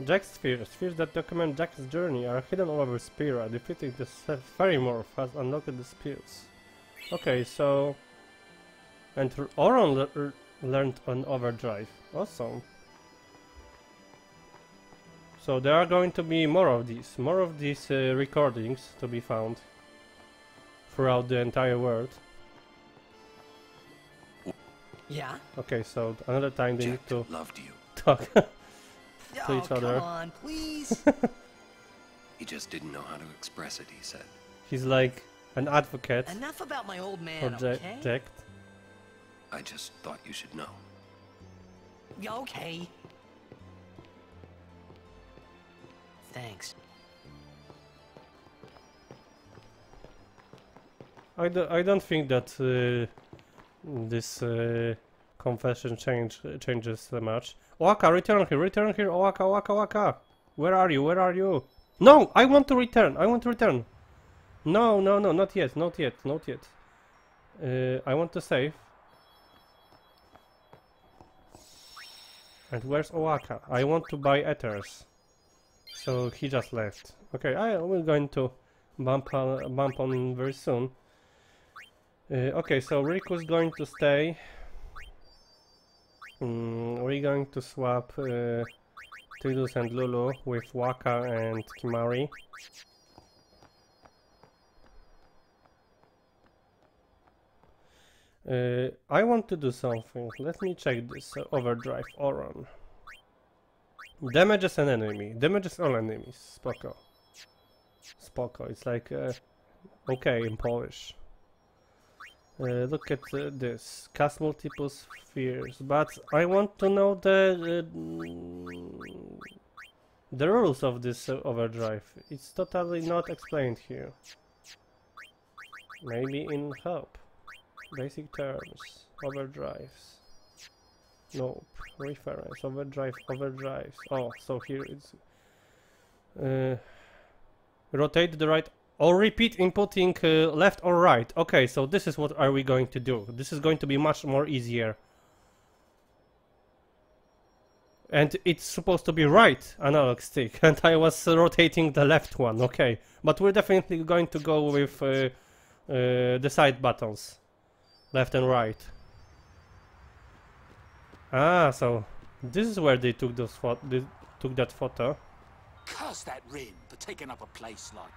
Jack's spheres that document Jack's journey are hidden all over Spira. Defeating the fairy morph has unlocked the spheres. Okay, so... And Oron learned on overdrive. Awesome. So there are going to be more of these recordings to be found throughout the entire world. Yeah? Okay, so another time they need to loved you. talk to each other. Come on, please. He just didn't know how to express it, he said. He's like an advocate Enough about my old for man, okay? Jack. I just thought you should know. Okay. Thanks. I don't think that this confession changes much. Oaka, return here, Oaka. Where are you? No, I want to return. No, not yet. I want to save. And where's Oaka? I want to buy ethers. So he just left. Okay, we're going to bump on him very soon. Okay, so Riku's going to stay. We're going to swap Tidus and Lulu with Waka and Kimari. I want to do something. Let me check this overdrive Oron. Damages an enemy. Damages all enemies. Spoko. It's like okay in Polish. Look at this. Cast multiple spheres. But I want to know the rules of this overdrive. It's totally not explained here. Maybe in help. Basic terms. Overdrives. Nope. Reference. Overdrives. Oh, so here it's... rotate the right... Or repeat inputting left or right. Okay, so this is what are we going to do. This is going to be much more easier. And it's supposed to be right analog stick. And I was rotating the left one. Okay. But we're definitely going to go with the side buttons. Left and right. Ah, so this is where they took those that photo. Curse that Rin for taking up a place like.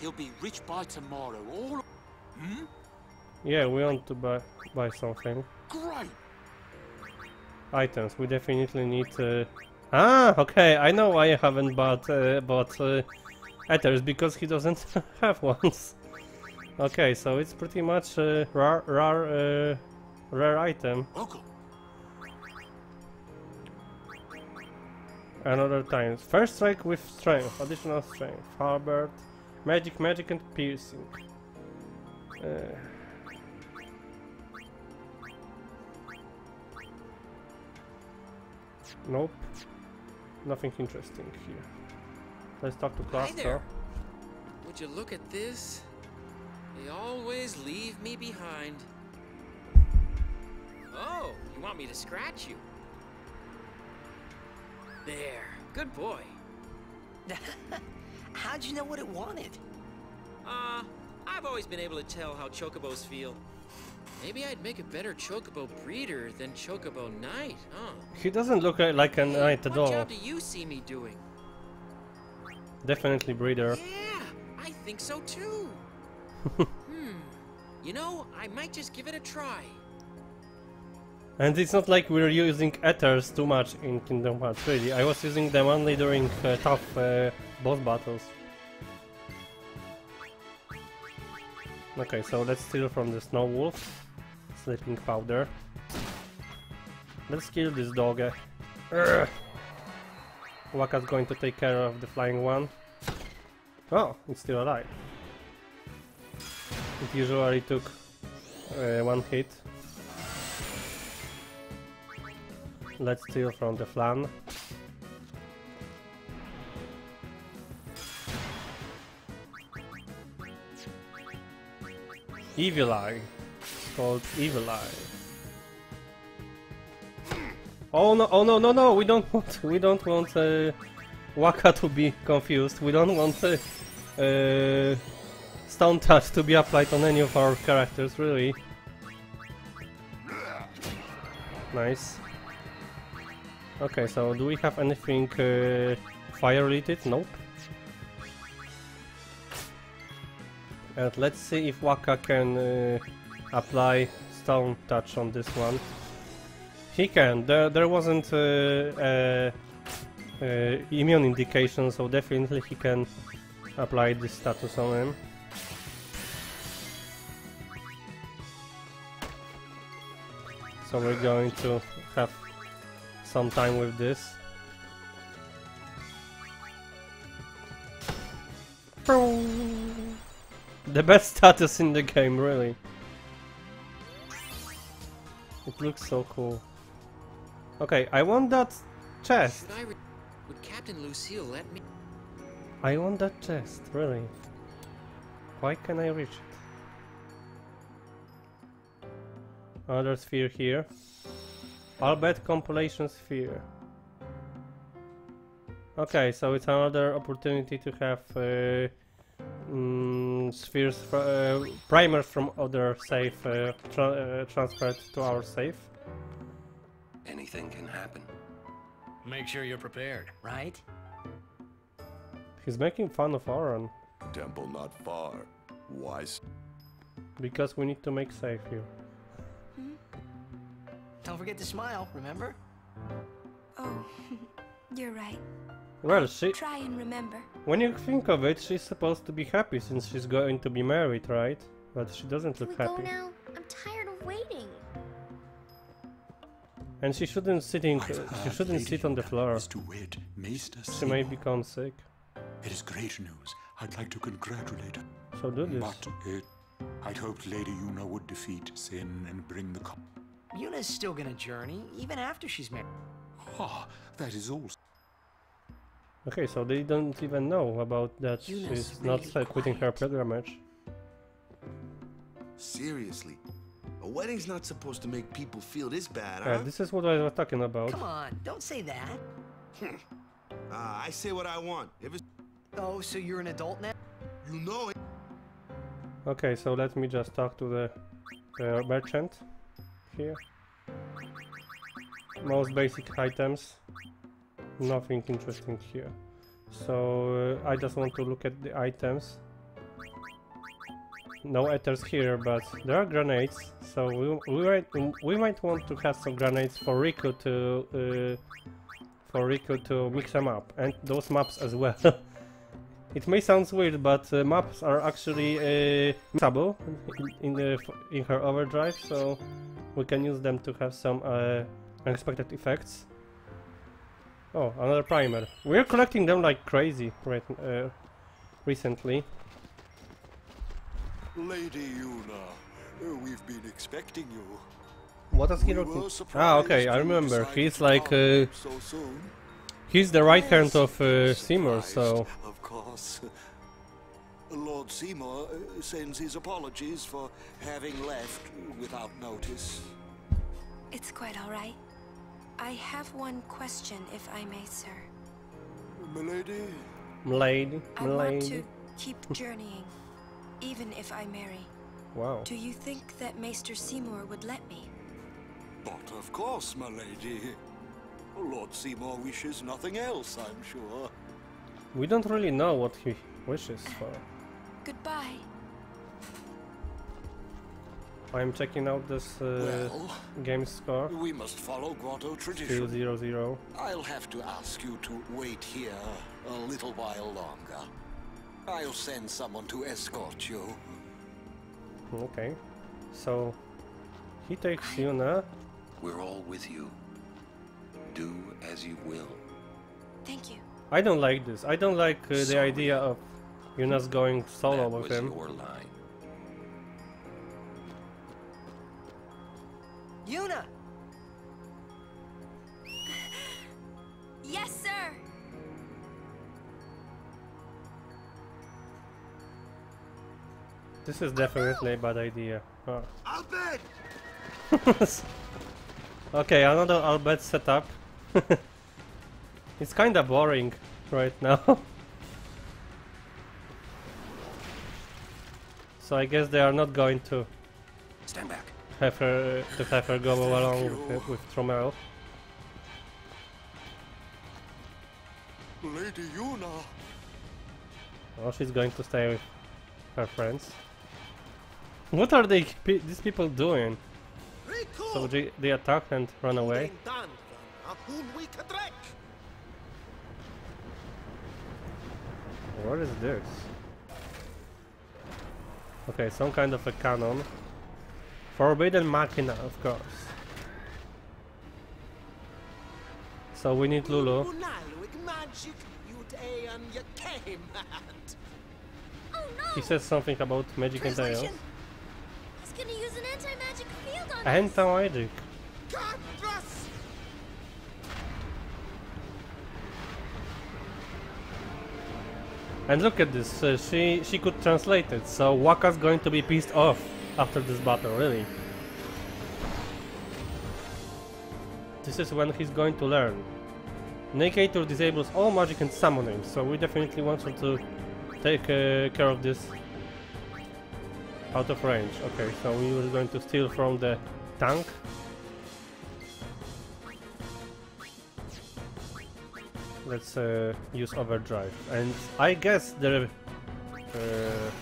He'll be rich by tomorrow. All. Hmm? Yeah, we want to buy something. Great. Items. We definitely need. Ah, okay. I know why I haven't bought ethers because he doesn't have ones. Okay, so it's pretty much rare item. Welcome. Another time. First strike with strength, additional strength, halberd, magic and piercing. Nope. Nothing interesting here. Let's talk to Cluster. Hi there. Would you look at this? They always leave me behind. Oh, you want me to scratch you? There, good boy. How'd you know what it wanted? I've always been able to tell how chocobos feel. Maybe I'd make a better chocobo breeder than chocobo knight, huh? He doesn't look like a knight at all. What job do you see me doing? Definitely breeder. Yeah, I think so too. You know, I might just give it a try. And it's not like we're using ethers too much in Kingdom Hearts, really. I was using them only during tough boss battles. Okay, so let's steal from the Snow Wolf. Sleeping powder. Let's kill this dog. Waka's going to take care of the flying one. Oh, it's still alive. It usually took one hit. Let's steal from the flan. Evil Eye. It's called Evil Eye. Oh no! Oh no! No! No! We don't want. We don't want Waka to be confused. We don't want Stone Touch to be applied on any of our characters. Really. Nice. Okay. So do we have anything fire related? Nope. And let's see if Waka can apply Stone Touch on this one. He can. There wasn't immune indication, so definitely he can apply this status on him. So we're going to have some time with this. The best status in the game, really. It looks so cool. Okay, I want that chest. Would Captain Lucille let me? I want that chest, really. Why can I reach it? Another sphere here. Albert compilation sphere. Okay, so it's another opportunity to have spheres, primers from other safe transferred to our safe. Anything can happen. Make sure you're prepared, right? He's making fun of Auron. Temple not far. Why? Because we need to make safe here. Don't forget to smile, remember? Oh, you're right. Well, Try and remember. when you think of it, she's supposed to be happy since she's going to be married, right? But she doesn't look Can we happy. go now? I'm tired of waiting. And she shouldn't sit on the floor. To wed Maester She Seymour. may become sick. It is great news. I'd like to congratulate her. So do this. But I'd hoped Lady Yuna would defeat Sin and bring the Yuna's still gonna journey, even after she's married. Ah, that is all. Okay, so they don't even know about that Yuna's she's not quitting her pilgrimage. Seriously, a wedding's not supposed to make people feel this bad, huh? This is what I was talking about. Come on, don't say that. I say what I want. If it's... Oh, so you're an adult now? You know it. Okay, so let me just talk to the merchant here. Most basic items. Nothing interesting here. So I just want to look at the items. No ethers here, but there are grenades. So we might want to have some grenades for Riku to mix them up, and those maps as well. It may sound weird, but maps are actually mixable in her overdrive, so we can use them to have some unexpected effects. Oh, another primer. We're collecting them like crazy recently. Lady Yuna, we've been expecting you. What is he looking? Ah, okay, I remember. He's like he's the right hand of Seymour, so. Of course. Lord Seymour sends his apologies for having left without notice. It's quite all right. I have one question, if I may, sir. Milady? Milady? I want to keep journeying, even if I marry. Wow. Do you think that Maester Seymour would let me? But of course, my lady. Lord Seymour wishes nothing else, I'm sure. We don't really know what he wishes for. Goodbye. I'm checking out this game score. We must follow Grotto tradition. Still 0-0. I'll have to ask you to wait here a little while longer. I'll send someone to escort you. Okay. So he takes Yuna. We're all with you. Do as you will. Thank you. I don't like this. I don't like the idea of Yuna's going solo with him. That was your line. Yuna! This is definitely a bad idea. Oh. Okay, another Albert setup. It's kinda boring right now. So I guess they are not going to stand back. Have her go along with Tromel. Lady Yuna. Oh, she's going to stay with her friends. What are these people doing? So they attack and run away. What is this? Okay, some kind of a cannon. Forbidden Machina, of course. So we need Lulu. Oh no! He says something about magic and tales. He's gonna use an anti-magic field on us. Anti-magic. And look at this, she could translate it, so Waka's going to be pissed off after this battle, really. This is when he's going to learn. Negator disables all magic and summoning, so we definitely want him to take care of this out of range. Okay, so we were going to steal from the tank. Let's use overdrive, and I guess the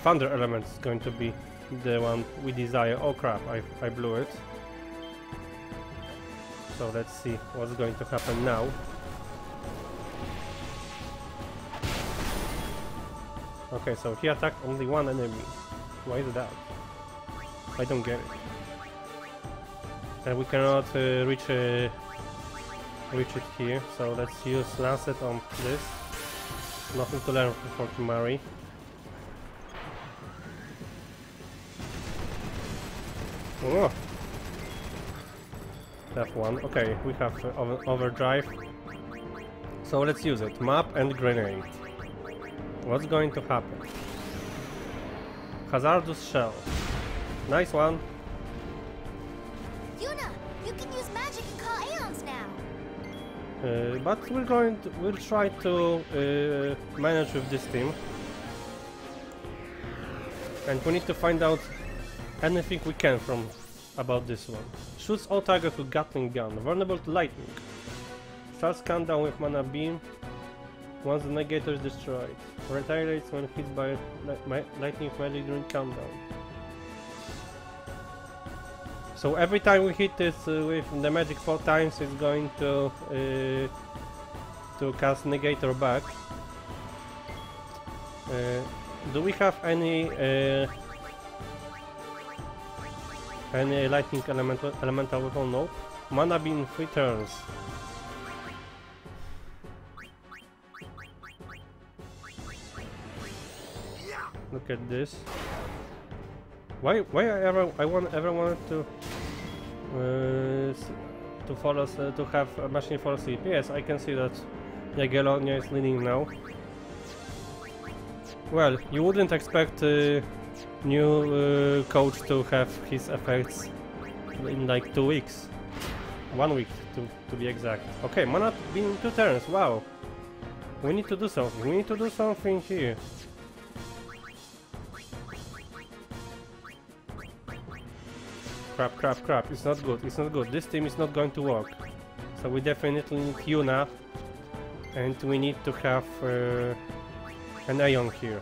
thunder element is going to be the one we desire. Oh crap, I blew it. So let's see what's going to happen now. Okay, so he attacked only one enemy. Why is that? I don't get it. And we cannot reach it here, so let's use Lancet on this. Nothing to learn for Kimari. Oh. F1. Okay, we have overdrive. So let's use it. Map and grenade. What's going to happen? Hazardous shell. Nice one. Yuna, you can use magic and call aeons now. But we'll try to manage with this team. And we need to find out anything we can about this one. Shoots all targets with Gatling gun, vulnerable to lightning. Starts countdown with mana beam once the negator is destroyed. Retaliates when hit by lightning magic during countdown. So every time we hit this with the magic 4 times, it's going to cast negator back. Do we have any lightning elemental weapon? Nope. Mana beam 3 turns. Look at this. Why I ever wanted to follow to have a machine for sleep? Yes, I can see that Macalania is leading now. Well, you wouldn't expect new coach to have his effects in like 2 weeks. 1 week to be exact. Okay, mana being 2 turns, wow. We need to do something. We need to do something here. Crap. It's not good. It's not good. This team is not going to work. So we definitely need Yuna. And we need to have an Aeon here.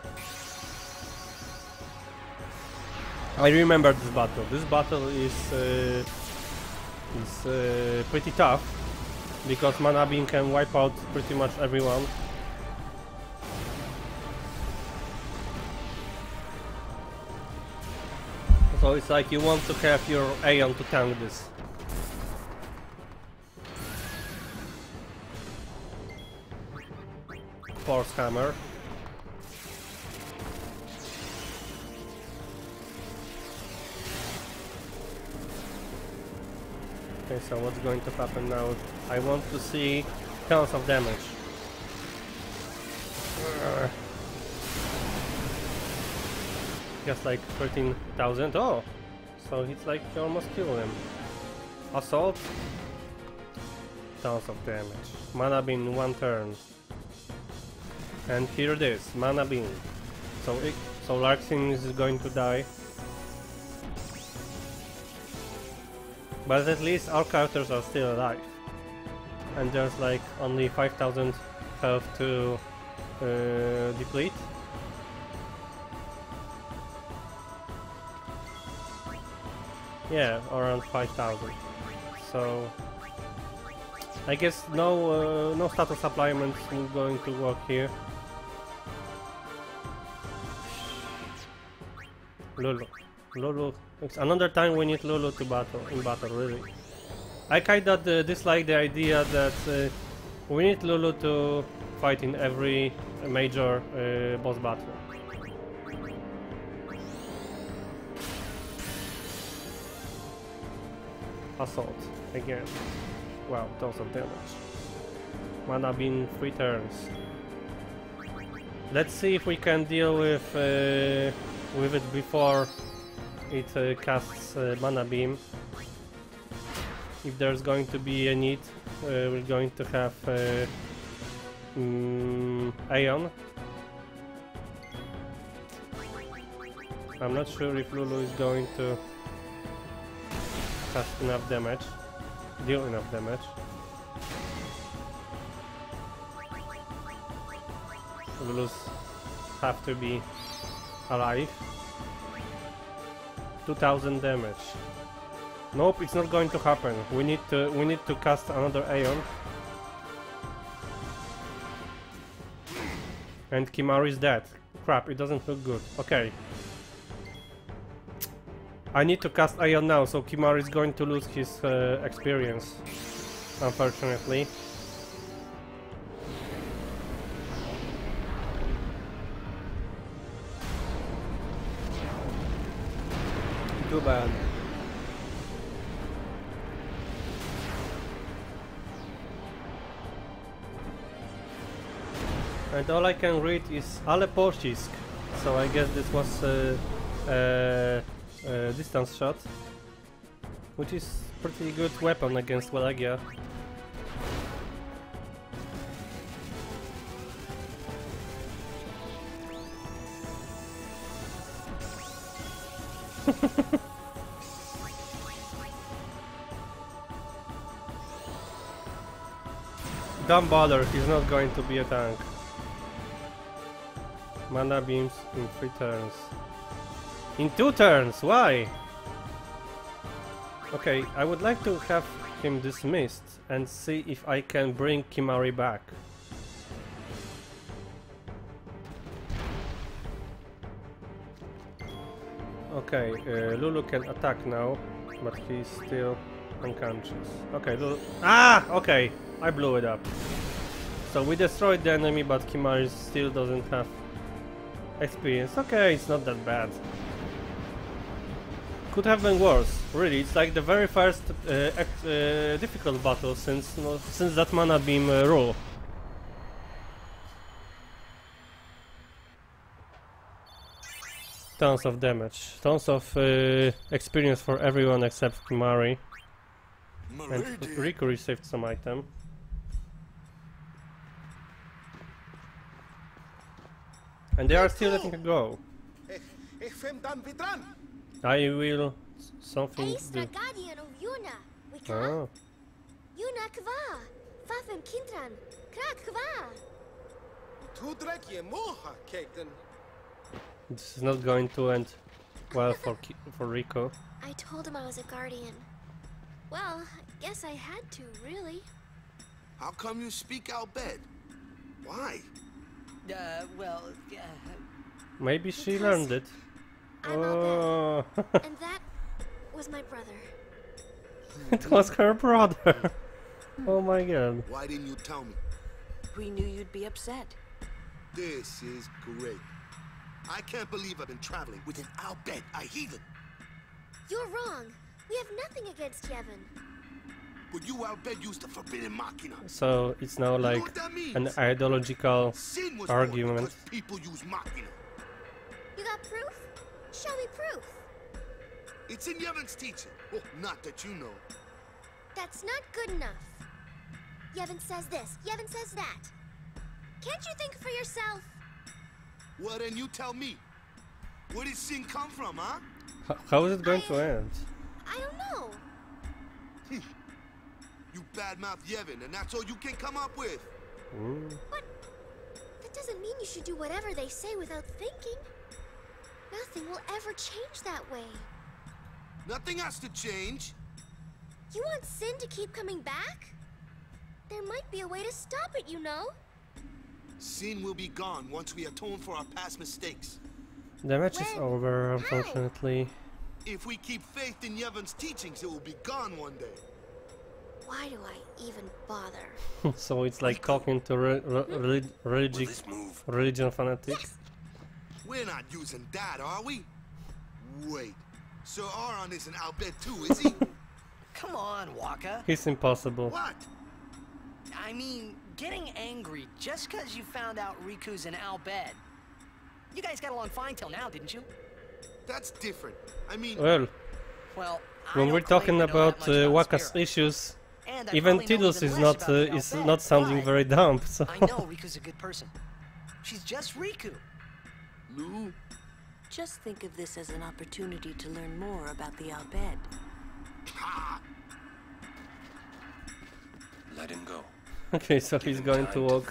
I remember this battle. This battle is pretty tough because Mana Beam can wipe out pretty much everyone. So it's like you want to have your Aeon to tank this. Force Hammer. Okay, so what's going to happen now? I want to see tons of damage. he has like 13,000. Oh, so it's like you almost kill him. Assault. Tons of damage. Mana beam in 1 turn. And here it is, mana beam. So Larksin is going to die. But at least our characters are still alive. And there's like only 5,000 health to deplete. Yeah, around 5,000. So I guess no status supplement is going to work here. Lulu. It's another time we need Lulu to battle really. I kinda dislike the idea that we need Lulu to fight in every major boss battle. Assault again. Wow, tons of damage. Mana beam 3 turns. Let's see if we can deal with it before it casts mana beam. If there's going to be a need, we're going to have Aeon. I'm not sure if Lulu is going to cast enough damage, deal enough damage. Lulus have to be alive. 2,000 damage. Nope, it's not going to happen. We need to cast another Aeon. And Kimahri is dead. Crap, it doesn't look good. Okay. I need to cast Aeon now, so Kimahri is going to lose his experience, unfortunately. Too bad. And all I can read is Ale pocisk, so I guess this was a distance shot, which is pretty good weapon against Welagia. Don't bother, he's not going to be a tank. Mana beams in 3 turns. In 2 turns, why? Okay, I would like to have him dismissed and see if I can bring Kimahri back. Okay, Lulu can attack now, but he's still unconscious. Okay, Lulu... Ah! Okay, I blew it up. So we destroyed the enemy, but Kimahri still doesn't have experience. Okay, it's not that bad. Could have been worse, really. It's like the very first difficult battle since that mana beam rule. Tons of damage, tons of experience for everyone except Kimahri. And Riku received some item. And they are still letting it go. I will something do. Guardian of Yuna. We can. Yuna kva. Fafem kintran. Krak kva. This is not going to end well for Riku. I told him I was a guardian. Well, I guess I had to, really. How come you speak out bad? Why? Well, maybe she learned it. I'm Albed, and that was my brother. It was her brother. Oh my god. Why didn't you tell me? We knew you'd be upset. This is great. I can't believe I've been traveling with an Albed, a heathen. You're wrong. We have nothing against Yevon. But you Albed used the forbidden machina. So it's now like an ideological argument. People use machina. You got proof? Show me proof. It's in Yevon's teaching. Oh, not that you know. That's not good enough. Yevon says this, Yevon says that. Can't you think for yourself? Well, then you tell me. Where did sin come from, huh? How is it going to end? I don't know. You badmouth Yevon, and that's all you can come up with. But that doesn't mean you should do whatever they say without thinking. Nothing will ever change that way. Nothing has to change. You want sin to keep coming back? There might be a way to stop it, you know? Sin will be gone once we atone for our past mistakes. The match is over, unfortunately. If we keep faith in Yevon's teachings, it will be gone one day. Why do I even bother? So it's like talking to religion fanatics. Yes. We're not using that, are we? Wait, Sir Aron isn't Albed too, is he? Come on, Waka. It's impossible. What? I mean, getting angry just because you found out Riku's an Albed. You guys got along fine till now, didn't you? That's different. I mean... Well, when we're talking about Waka's issues, even Tidus is not sounding very dumb, so... I know Riku's a good person. She's just Riku. Lou? Just think of this as an opportunity to learn more about the Albed. Let him go. Okay, so he's going to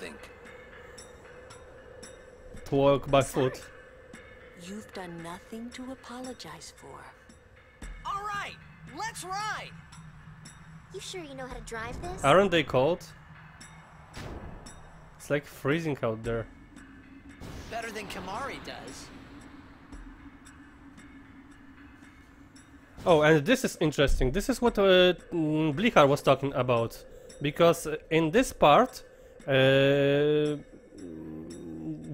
walk by foot. You've done nothing to apologize for. All right, let's ride. You sure you know how to drive this? Aren't they cold? It's like freezing out there. Better than Kamari does. Oh, and this is interesting. This is what Blichar was talking about. Because in this part,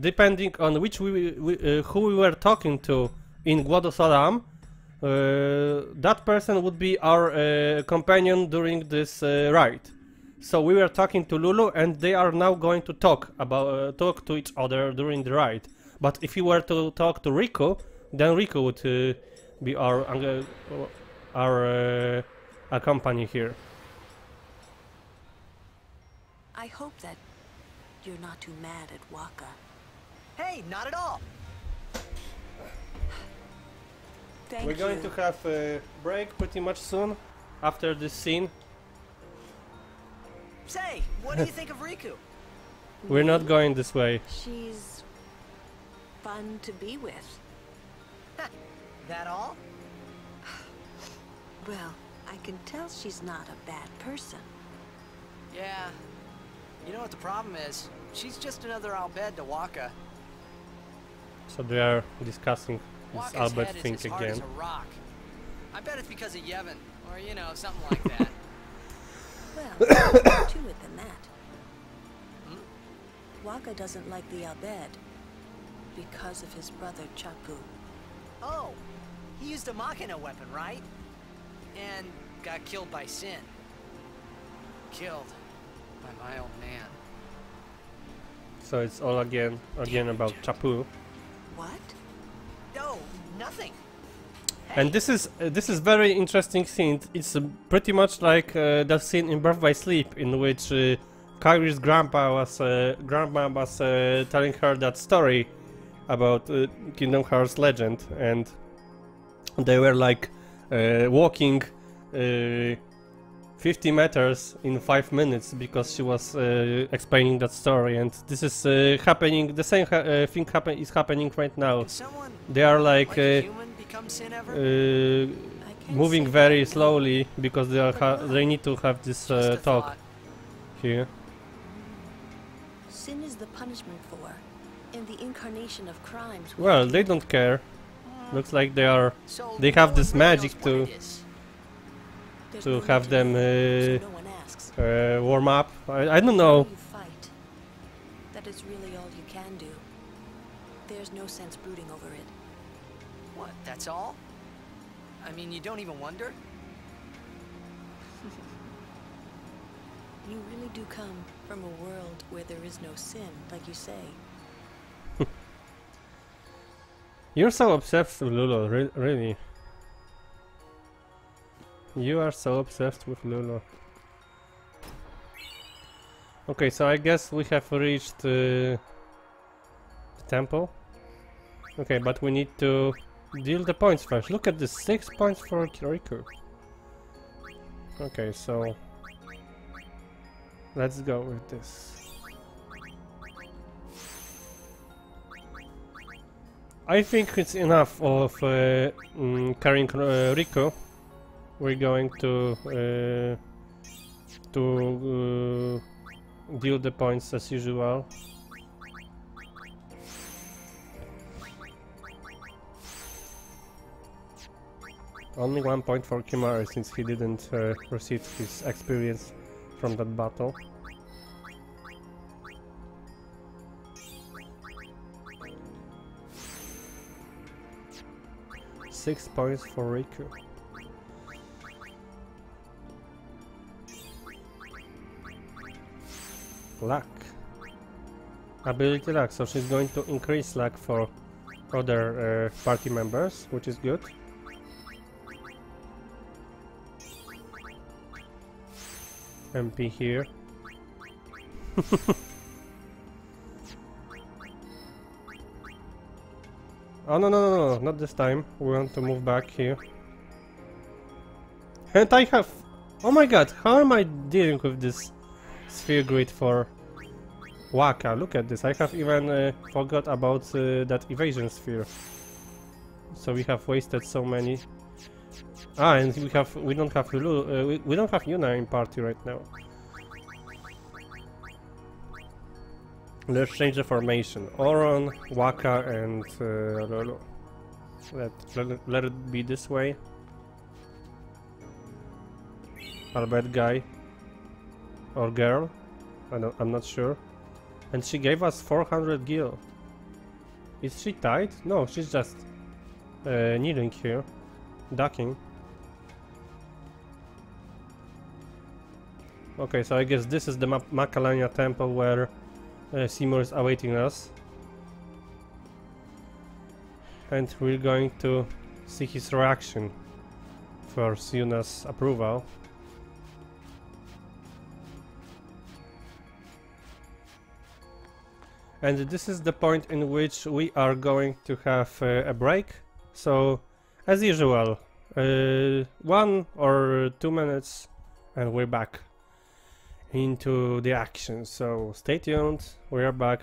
depending on which who we were talking to in Guadosalam, that person would be our companion during this ride. So we were talking to Lulu, and they are now going to talk to each other during the ride. But if you were to talk to Riku, then Riku would be our company here. I hope that you're not too mad at Waka. Hey, not at all. We're going to have a break pretty much soon after this scene. Say, what do you think of Riku? We're not going this way. She's fun to be with. That all? Well, I can tell she's not a bad person. Yeah. You know what the problem is? She's just another Albed to Waka. So they are discussing this Waka's Albert head thing is as hard as again. a rock. I bet it's because of Yevon, or you know, something like that. Well, there's more to it than that. Waka doesn't like the Albed because of his brother Chapu. Oh, he used a Machina weapon, right? And got killed by Sin. Killed by my old man. So it's all again about Chapu. What? No, nothing. And this is very interesting scene. It's pretty much like that scene in Birth by Sleep, in which Kairi's grandma was telling her that story about Kingdom Hearts Legend, and they were like walking 50 meters in 5 minutes because she was explaining that story, and this is happening. The same thing is happening right now. They are like moving very slowly because they need to have this talk here. Sin is the punishment for, and the incarnation of crimes. Well, they don't care. Looks like they have this magic to have them warm up. I don't know. That is really all you can do. There's no sense brooding over it. What, that's all? I mean, you don't even wonder? You really do come from a world where there is no sin, like you say. You're so obsessed with Lulu, really. You are so obsessed with Lulu. Okay, so I guess we have reached the temple. Okay, but we need to deal the points first. Look at this, 6 points for Riku. Okay, so let's go with this. I think it's enough of carrying Riku. We're going to deal the points as usual. Only 1 point for Kimari since he didn't receive his experience from that battle. Six points for Riku. Luck. Ability luck, so she's going to increase luck for other party members, which is good. MP here. Oh no, not this time. We want to move back here. And I have... Oh my god, how am I dealing with this sphere grid for Waka? Look at this, I have even forgot about that evasion sphere. So we have wasted so many. Ah, and we don't have Lulu, we don't have Yuna in party right now. Let's change the formation. Oron, Waka, and Lulu. Let it be this way. Our bad guy or girl, I'm not sure. And she gave us 400 gil. Is she tied? No, she's just kneeling here, ducking. Okay, so I guess this is the Macalania temple where Seymour is awaiting us. And we're going to see his reaction for Yuna's approval. And this is the point in which we are going to have a break. So, as usual, 1 or 2 minutes and we're back into the action. So, stay tuned, we are back.